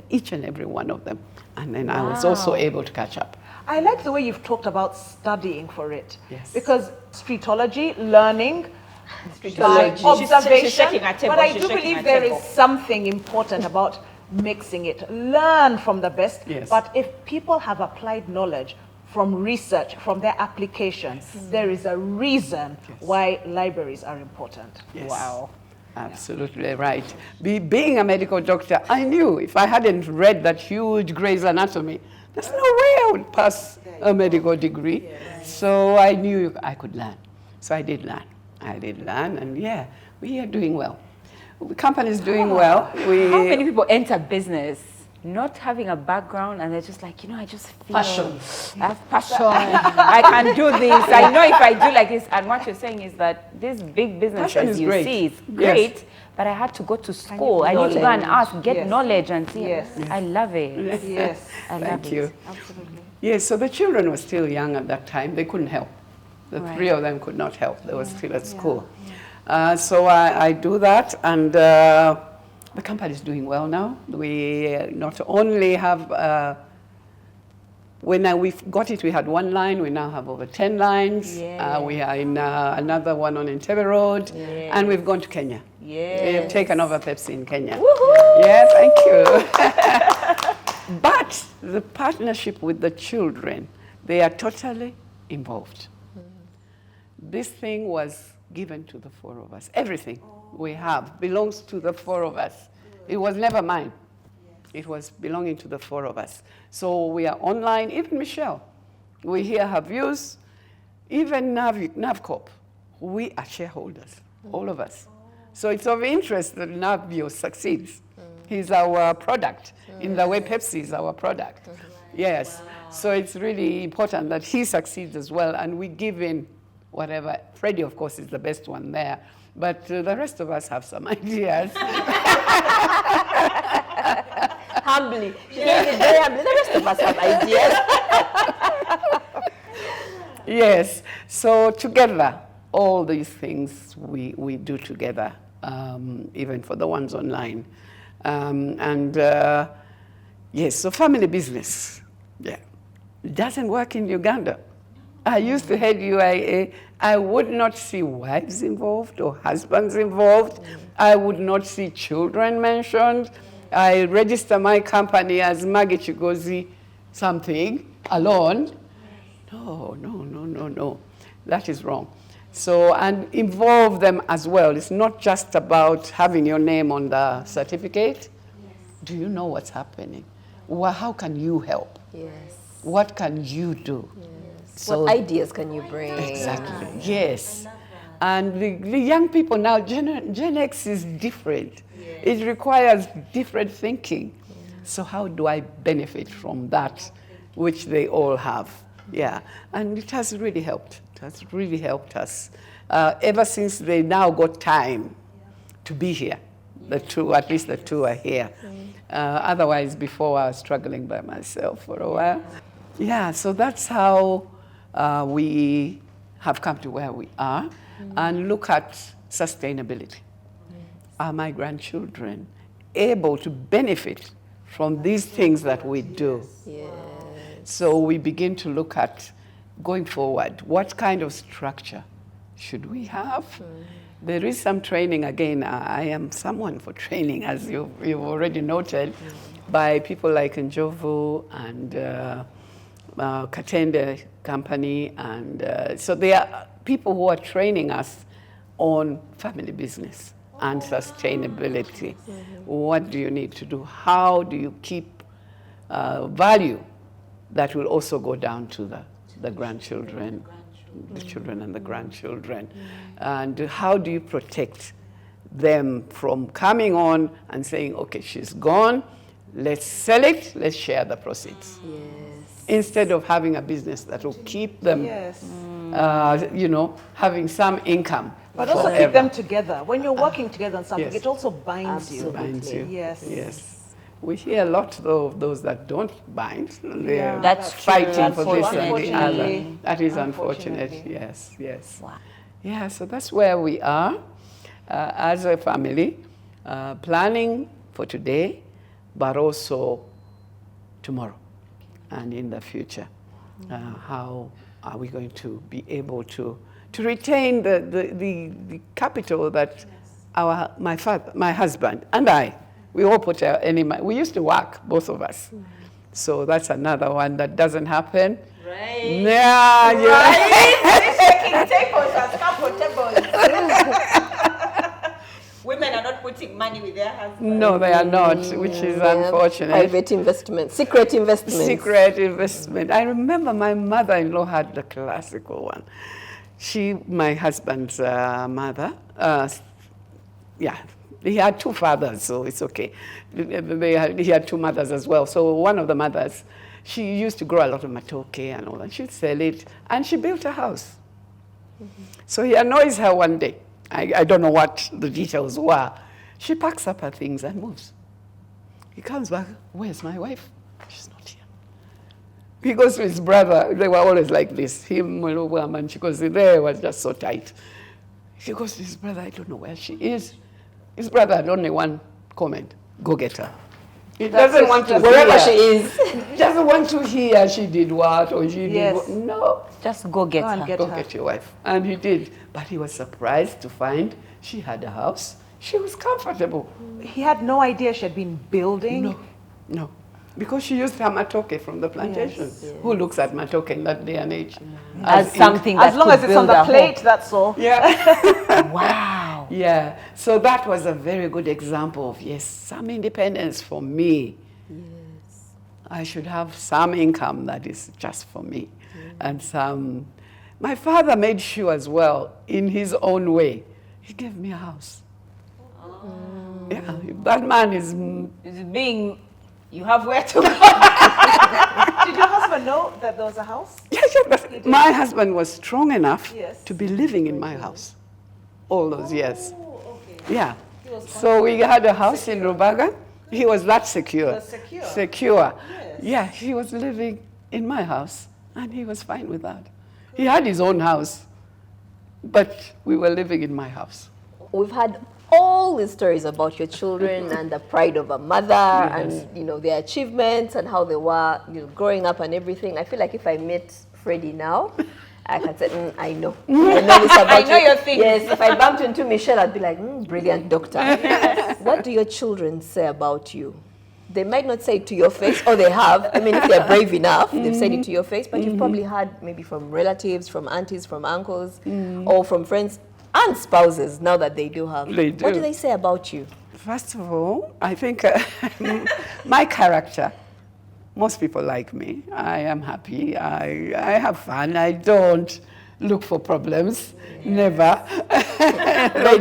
Speaker 4: each and every one of them. And then I was also able to catch up.
Speaker 1: I like the way you've talked about studying for it.
Speaker 4: Yes.
Speaker 1: Because streetology, learning,
Speaker 2: by
Speaker 1: observation,
Speaker 2: she's shaking her table.
Speaker 1: but I do believe there is something important about mixing it. Learn from the best,
Speaker 4: yes.
Speaker 1: But if people have applied knowledge from research, from their applications, there is a reason why libraries are important.
Speaker 4: Yes.
Speaker 2: Wow.
Speaker 4: Absolutely right. Being a medical doctor, I knew if I hadn't read that huge Grey's Anatomy, there's no way I would pass a medical degree. Yes. So I knew I could learn. So I did learn. And yeah, we are doing well. The company is doing well.
Speaker 2: How many people enter business not having a background and they're just like, I just feel
Speaker 3: Passion.
Speaker 2: I have passion. I can do this. I know if I do like this. And what you're saying is that this big business, as you see, is great. Yes. But I had to go to school. I need to go and ask, get knowledge and see.
Speaker 1: Yes.
Speaker 2: I love it.
Speaker 1: Yes.
Speaker 2: I love
Speaker 4: Thank you.
Speaker 2: it. Absolutely.
Speaker 4: Yes, so the children were still young at that time. They couldn't help. The 3 of them could not help. They were still at school. So I do that, and the company is doing well now. We not only have, when we got it, we had 1 line. We now have over 10 lines.
Speaker 2: Yes.
Speaker 4: We are in another one on Entebbe Road, and we've gone to Kenya.
Speaker 2: Yes.
Speaker 4: We have taken over Pepsi in Kenya.
Speaker 2: Woohoo!
Speaker 4: Yeah, thank you. But the partnership with the children, they are totally involved. This thing was given to the 4 of us. Everything we have belongs to the 4 of us. It was never mine. It was belonging to the 4 of us. So we are online, even Michelle. We hear her views. Even NavCorp, we are shareholders, all of us. So it's of interest that Navio succeeds. He's our product in the way Pepsi is our product. Yes. So it's really important that he succeeds as well, and we give in whatever. Freddie, of course, is the best one there, but the rest of us have some ideas.
Speaker 3: Humbly. She gave it very humbly. The rest of us have ideas.
Speaker 4: Yes. So together, all these things we do together, even for the ones online. Yes, so family business, it doesn't work in Uganda. I used to head UIA. I would not see wives involved or husbands involved. I would not see children mentioned. I register my company as MAGGIE KIGOZI something alone. No. That is wrong. So, and involve them as well. It's not just about having your name on the certificate. Do you know what's happening? Well, how can you help?
Speaker 3: Yes.
Speaker 4: What can you do?
Speaker 3: Yes. So what ideas can you bring?
Speaker 4: Exactly. Yes. And the young people now, Gen X is different. It requires different thinking. So how do I benefit from that, which they all have? Yeah, and it has really helped. It has really helped us. Ever since they now got time to be here, at least the two are here. Otherwise, before I was struggling by myself for a while. Yeah, so that's how we have come to where we are and look at sustainability. Are my grandchildren able to benefit from these things that we do?
Speaker 3: Yes.
Speaker 4: So we begin to look at going forward, what kind of structure should we have? There is some training, again, I am someone for training, as you've already noted, by people like Njovu and Katende Company. And so there are people who are training us on family business and sustainability. What do you need to do? How do you keep value that will also go down to the grandchildren, the children and the grandchildren? And how do you protect them from coming on and saying, okay, she's gone, let's sell it, let's share the proceeds.
Speaker 3: Yes.
Speaker 4: Instead of having a business that will keep them, having some income.
Speaker 1: But also
Speaker 4: forever.
Speaker 1: keep them together. When you're working together on something,
Speaker 4: Yes.
Speaker 1: it also binds you.
Speaker 4: Binds you.
Speaker 1: Yes.
Speaker 4: Yes. We hear a lot, though, of those that don't bind. They're
Speaker 3: That's
Speaker 4: fighting
Speaker 3: true,
Speaker 4: for this and the other.
Speaker 1: unfortunately.
Speaker 4: That is unfortunate. Yes, yes.
Speaker 3: Wow.
Speaker 4: Yeah, so that's where we are as a family, planning for today, but also tomorrow and in the future. How are we going to be able to retain the capital that my husband and I, we all put our we used to work, both of us. So that's another one that doesn't happen.
Speaker 2: Right.
Speaker 4: Yeah, yeah.
Speaker 2: Tables as comfortable. Women are not putting money with their husbands.
Speaker 4: No, they are not, which is unfortunate.
Speaker 3: Private investment, secret investment.
Speaker 4: Secret investment. I remember my mother-in-law had the classical one. My husband's mother, he had two fathers, so it's okay. He had two mothers as well. So one of the mothers, she used to grow a lot of matoke and all that. She'd sell it, and she built a house. So he annoys her one day. I don't know what the details were. She packs up her things and moves. He comes back, where's my wife? She's not here. He goes to his brother. They were always like this. Him, and she goes, they were just so tight. He goes to his brother, I don't know where she is. His brother had only one comment, go get her. He doesn't want to
Speaker 3: wherever
Speaker 4: hear.
Speaker 3: she is.
Speaker 4: He doesn't want to hear she did what or she did what. No.
Speaker 2: Just go get her.
Speaker 4: Go get your wife. And he did. But he was surprised to find she had a house. She was comfortable.
Speaker 1: He had no idea she had been building.
Speaker 4: No. Because she used her matoke from the plantation.
Speaker 3: Yes.
Speaker 4: Who looks at matoke in that day and age?
Speaker 2: As something that
Speaker 1: As long
Speaker 2: could
Speaker 1: as it's on
Speaker 2: build
Speaker 1: the
Speaker 2: a
Speaker 1: plate,
Speaker 2: home.
Speaker 1: that's all.
Speaker 4: Yeah.
Speaker 2: Wow.
Speaker 4: Yeah. So that was a very good example of, yes, some independence for me.
Speaker 3: Yes.
Speaker 4: I should have some income that is just for me. And some. My father made sure as well, in his own way, he gave me a house. Yeah, if that man is.
Speaker 2: Is it being, you have where to go.
Speaker 1: Did your husband know that there was a house?
Speaker 4: Yes, but my husband was strong enough
Speaker 1: Yes.
Speaker 4: to be living in my house all those years.
Speaker 1: Okay.
Speaker 4: Yeah. So we had a house in Rubaga. He was that secure.
Speaker 1: Was secure.
Speaker 4: Secure.
Speaker 1: Yes.
Speaker 4: Yeah, he was living in my house, and he was fine with that. He had his own house, but we were living in my house.
Speaker 3: We've had all these stories about your children and the pride of a mother and their achievements and how they were growing up and everything. I feel like if I met Freddie now, I can say, I know. I know this about
Speaker 2: I know your things.
Speaker 3: Yes, if I bumped into Michelle, I'd be like, brilliant doctor. What do your children say about you? They might not say it to your face, or they have. I mean, if they're brave enough, they've said it to your face, but you've probably heard maybe from relatives, from aunties, from uncles, or from friends and spouses, now that they do have.
Speaker 4: They do.
Speaker 3: What do they say about you?
Speaker 4: First of all, I think my character most people like me. I am happy. I have fun. I don't look for problems. Never. They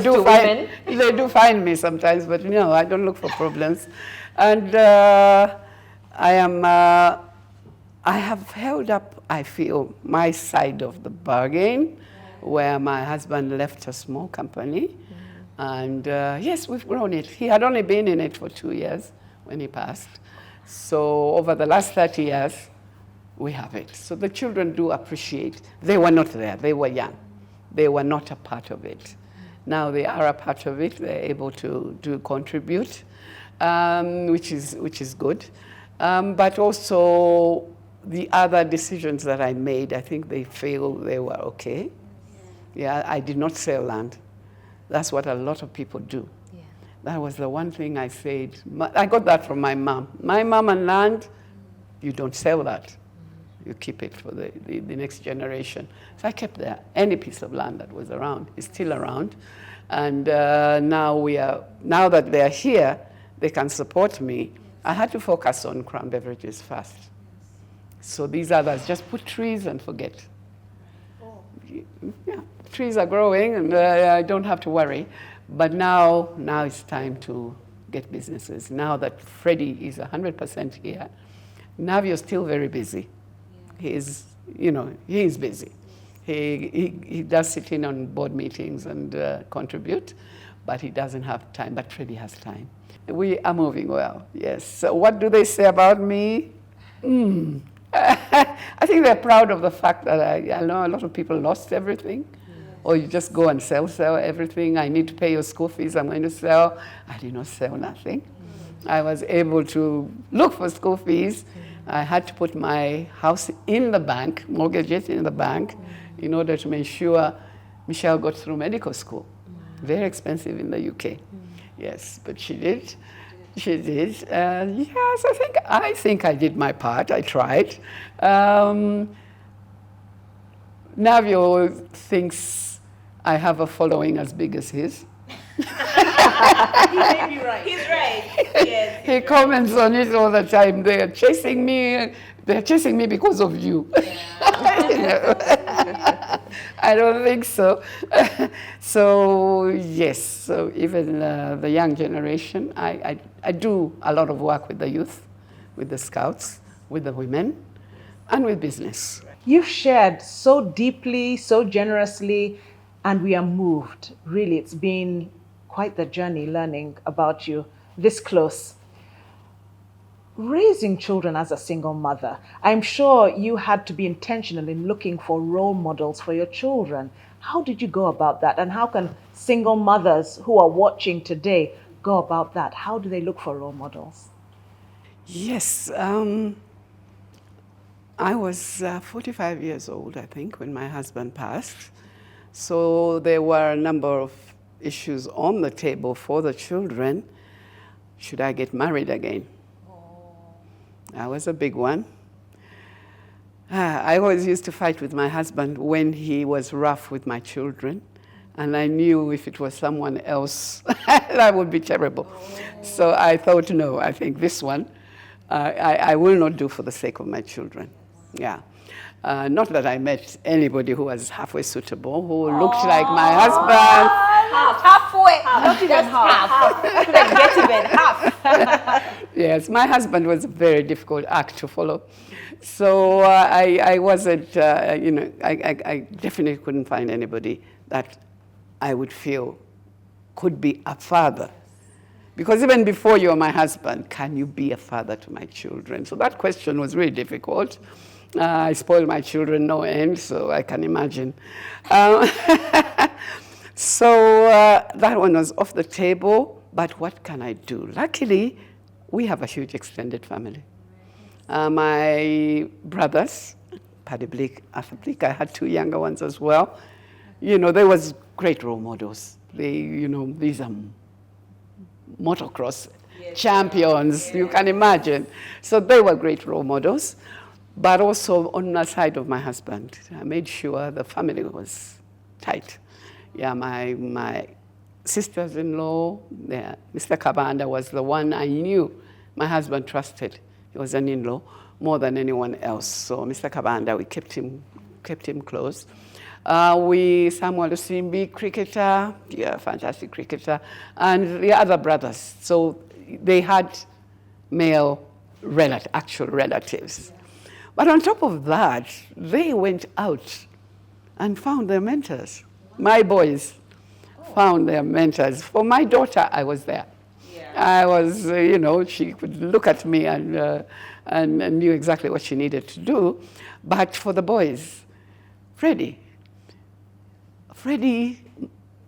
Speaker 4: do find me sometimes, but no, I don't look for problems. And I have held up, I feel, my side of the bargain, where my husband left a small company. And yes, we've grown it. He had only been in it for 2 years when he passed. So over the last 30 years, we have it. So the children do appreciate. They were not there. They were young. They were not a part of it. Now they are a part of it. They're able to contribute, which is good. But also the other decisions that I made, I think they feel they were okay. Yeah, I did not sell land. That's what a lot of people do. Yeah. That was the one thing I said. I got that from my mom. My mom and land, you don't sell that. You keep it for the next generation. So I kept there. Any piece of land that was around is still around. And now that they're here, they can support me. I had to focus on Crown Beverages first. So these others, just put trees and forget. Yeah, trees are growing and I don't have to worry. But now it's time to get businesses. Now that Freddie is 100% here, Navio's still very busy. He is busy. He does sit in on board meetings and contribute, but he doesn't have time. But Freddie has time. We are moving well, yes. So what do they say about me? I think they're proud of the fact that I know a lot of people lost everything. Or you just go and sell everything. I need to pay your school fees, I'm going to sell. I did not sell nothing. I was able to look for school fees. I had to put my house in the bank, mortgage it in the bank, in order to make sure Michelle got through medical school. Very expensive in the UK. Yes, but she did. She did. Yes, I think I did my part. I tried. Navio thinks I have a following as big as his.
Speaker 1: He may be right.
Speaker 2: He's right. Yes.
Speaker 4: He comments on it all the time. They're chasing me. They're chasing me because of you. I don't think so. So yes. So even the young generation, I do a lot of work with the youth, with the scouts, with the women, and with business.
Speaker 1: You've shared so deeply, so generously, and we are moved. Really, it's been quite the journey learning about you this close. Raising children as a single mother, I'm sure you had to be intentional in looking for role models for your children. How did you go about that? And how can single mothers who are watching today go about that? How do they look for role models?
Speaker 4: Yes. I was 45 years old, I think, when my husband passed. So there were a number of issues on the table for the children. Should I get married again? That was a big one. I always used to fight with my husband when he was rough with my children. And I knew if it was someone else, that would be terrible. So I thought, no, I think this one, I will not do for the sake of my children. Yeah. Not that I met anybody who was halfway suitable, who looked like my husband.
Speaker 2: Halfway. Not even half. Couldn't get even half.
Speaker 4: Yes, my husband was a very difficult act to follow. So I wasn't, I definitely couldn't find anybody that I would feel could be a father. Because even before you were my husband, can you be a father to my children? So that question was really difficult. I spoiled my children no end, so I can imagine. So that one was off the table, but what can I do? Luckily, we have a huge extended family. My brothers, Paddy Bleak, Arthur Bleak, I had 2 younger ones as well. They was great role models. These are motocross champions, you can imagine. So they were great role models. But also on the side of my husband, I made sure the family was tight. Yeah, my sisters-in-law, Mr. Kabanda was the one I knew my husband trusted. He He was an in-law more than anyone else. So Mr. Kabanda, we kept him close. Samuel Usimbi, cricketer, fantastic cricketer, and the other brothers. So they had male actual relatives. But on top of that, they went out and found their mentors. My boys found their mentors. For my daughter, I was there. I was, she could look at me and knew exactly what she needed to do. But for the boys, Freddie,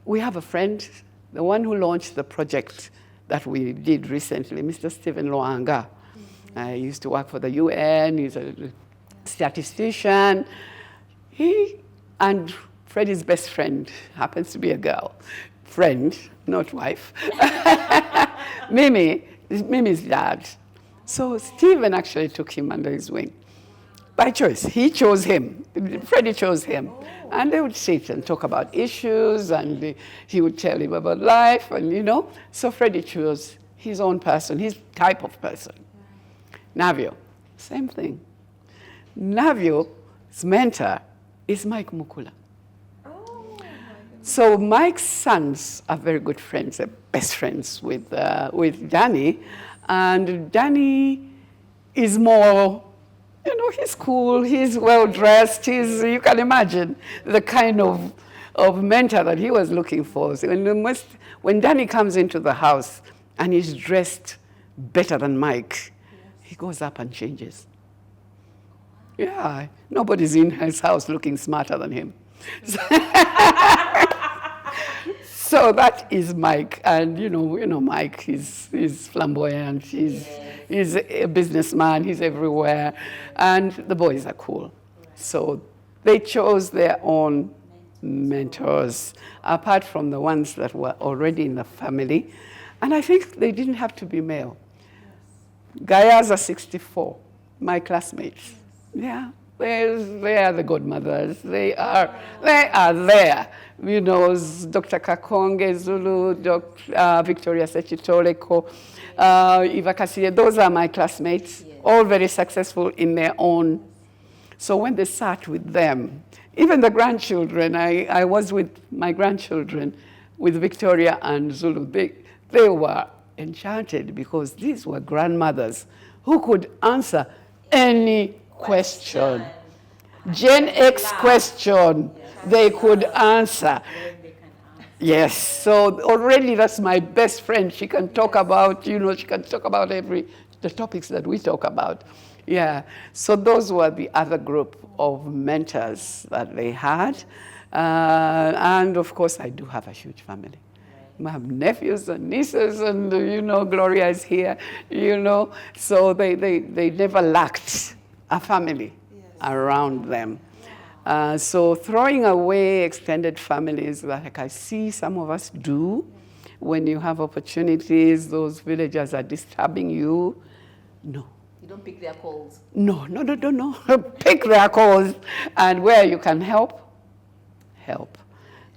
Speaker 4: we have a friend, the one who launched the project that we did recently, Mr. Stephen Loanga. I used to work for the UN, he's a statistician. And Freddie's best friend happens to be a girl. Friend, not wife. Mimi's dad. So Stephen actually took him under his wing. By choice, he chose him. Freddie chose him. And they would sit and talk about issues, and he would tell him about life, and So Freddie chose his own person, his type of person. Navio, same thing. Navio's mentor is Mike Mukula. So Mike's sons are very good friends, they're best friends with Danny. And Danny is more, he's cool, he's well-dressed, you can imagine the kind of mentor that he was looking for. So when Danny comes into the house and he's dressed better than Mike, he goes up and changes. Yeah, nobody's in his house looking smarter than him. So that is Mike, and Mike is flamboyant. He's a businessman. He's everywhere, and the boys are cool. So they chose their own mentors, apart from the ones that were already in the family, and I think they didn't have to be male. Gayas are 64, my classmates. Yeah. They are the godmothers. They are there. Dr. Kakonge, Zulu, Dr. Victoria Sechitoleko, Eva Kasie, those are my classmates, all very successful in their own. So when they sat with them, even the grandchildren, I was with my grandchildren, with Victoria and Zulu, they were enchanted because these were grandmothers who could answer any question. Gen X question, they could answer. Yes, so already that's my best friend. She can talk about, she can talk about the topics that we talk about. Yeah, so those were the other group of mentors that they had. And of course, I do have a huge family. I have nephews and nieces, and Gloria is here, so they never lacked a family around them. So throwing away extended families, like I see some of us do, when you have opportunities, those villagers are disturbing you. No.
Speaker 3: You don't pick their calls?
Speaker 4: No. Pick their calls, and where you can help.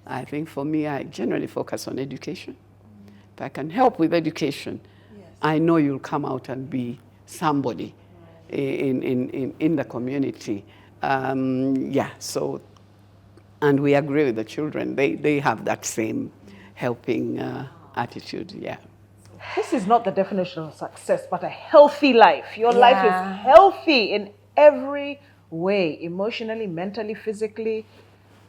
Speaker 4: I think for me, I generally focus on education. If I can help with education, I know you'll come out and be somebody in the community. So, and we agree with the children. They have that same helping attitude,
Speaker 1: This is not the definition of success, but a healthy life. Your life is healthy in every way, emotionally, mentally, physically.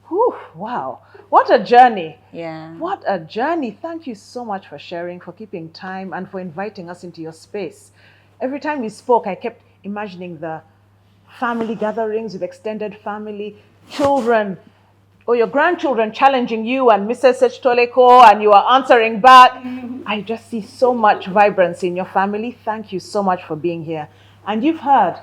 Speaker 1: Whew, wow. What a journey.
Speaker 2: Yeah.
Speaker 1: What a journey. Thank you so much for sharing, for keeping time, and for inviting us into your space. Every time we spoke, I kept imagining the family gatherings with extended family, children, or your grandchildren challenging you and Mrs. Sechitoleko, and you are answering back. I just see so much vibrancy in your family. Thank you so much for being here. And you've heard,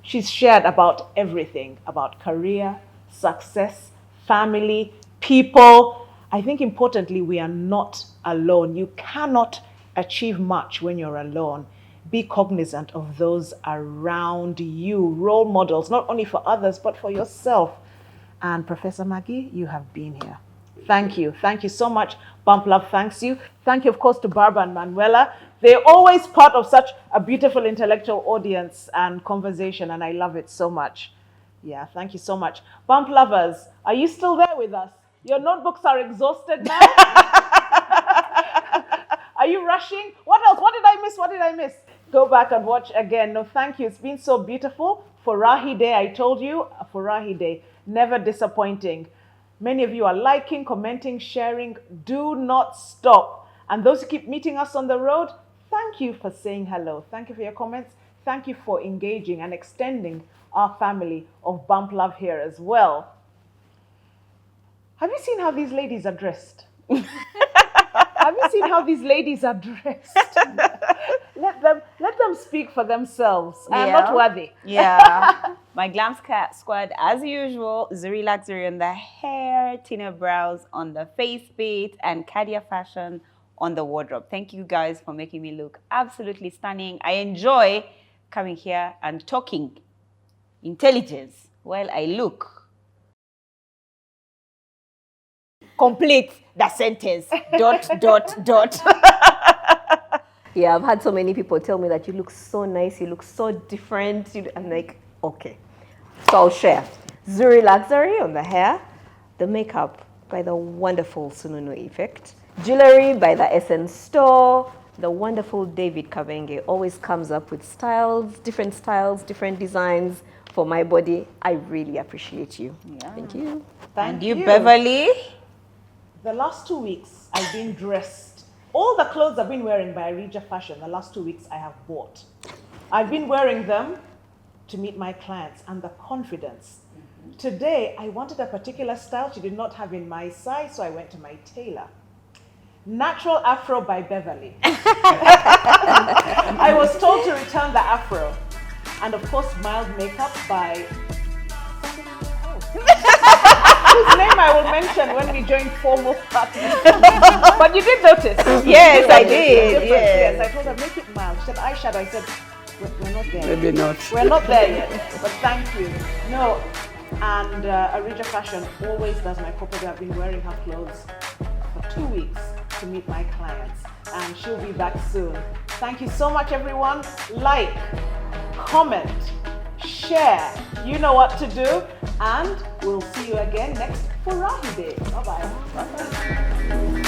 Speaker 1: she's shared about everything, about career, success, family, people. I think importantly, we are not alone. You cannot achieve much when you're alone. Be cognizant of those around you, role models, not only for others, but for yourself. And Professor Maggie, you have been here. Thank you. Thank you so much. Bump Love thanks you. Thank you, of course, to Barbara and Manuela. They're always part of such a beautiful intellectual audience and conversation, and I love it so much. Yeah, thank you so much. Bump Lovers, are you still there with us? Your notebooks are exhausted now? Are you rushing? What else? What did I miss? What did I miss? Go back and watch again. No, thank you. It's been so beautiful. Furahi Day, I told you, Furahi Day, never disappointing. Many of you are liking, commenting, sharing. Do not stop. And those who keep meeting us on the road, thank you for saying hello. Thank you for your comments. Thank you for engaging and extending our family of Bump Love here as well. Have you seen how these ladies are dressed? Have you seen how these ladies are dressed? Let them speak for themselves. I am not worthy.
Speaker 2: Yeah. My glam squad, as usual, Zuri Luxury on the hair, Tina Brows on the face beat, and Cadia Fashion on the wardrobe. Thank you guys for making me look absolutely stunning. I enjoy coming here and talking intelligence while I look. Complete the sentence. ...
Speaker 3: Yeah, I've had so many people tell me that you look so nice, you look so different. I'm like, okay. So I'll share. Zuri Luxury on the hair, the makeup by the wonderful Sununu Effect, Jewellery by the Essence Store, the wonderful David Kabenge always comes up with styles, different designs for my body. I really appreciate you.
Speaker 2: Yeah.
Speaker 3: Thank you.
Speaker 2: And you, Beverly?
Speaker 1: The last 2 weeks, I've been dressed. All the clothes I've been wearing by Arija Fashion, the last 2 weeks I have bought. I've been wearing them to meet my clients and the confidence. Today, I wanted a particular style she did not have in my size, so I went to my tailor. Natural Afro by Beverly. I was told to return the Afro. And of course, mild makeup by... whose name I will mention when we join formal parties. But you did notice.
Speaker 2: Yes, I did.
Speaker 1: Yes, I told her, make it mild. She said, eyeshadow. I said, we're not there.
Speaker 4: Maybe not.
Speaker 1: We're not there yet. But thank you. No, and Arija Fashion always does my property. I've been wearing her clothes for 2 weeks to meet my clients. And she'll be back soon. Thank you so much, everyone. Like, comment, share. You know what to do. And we'll see you again next Furahi Day. Bye-bye.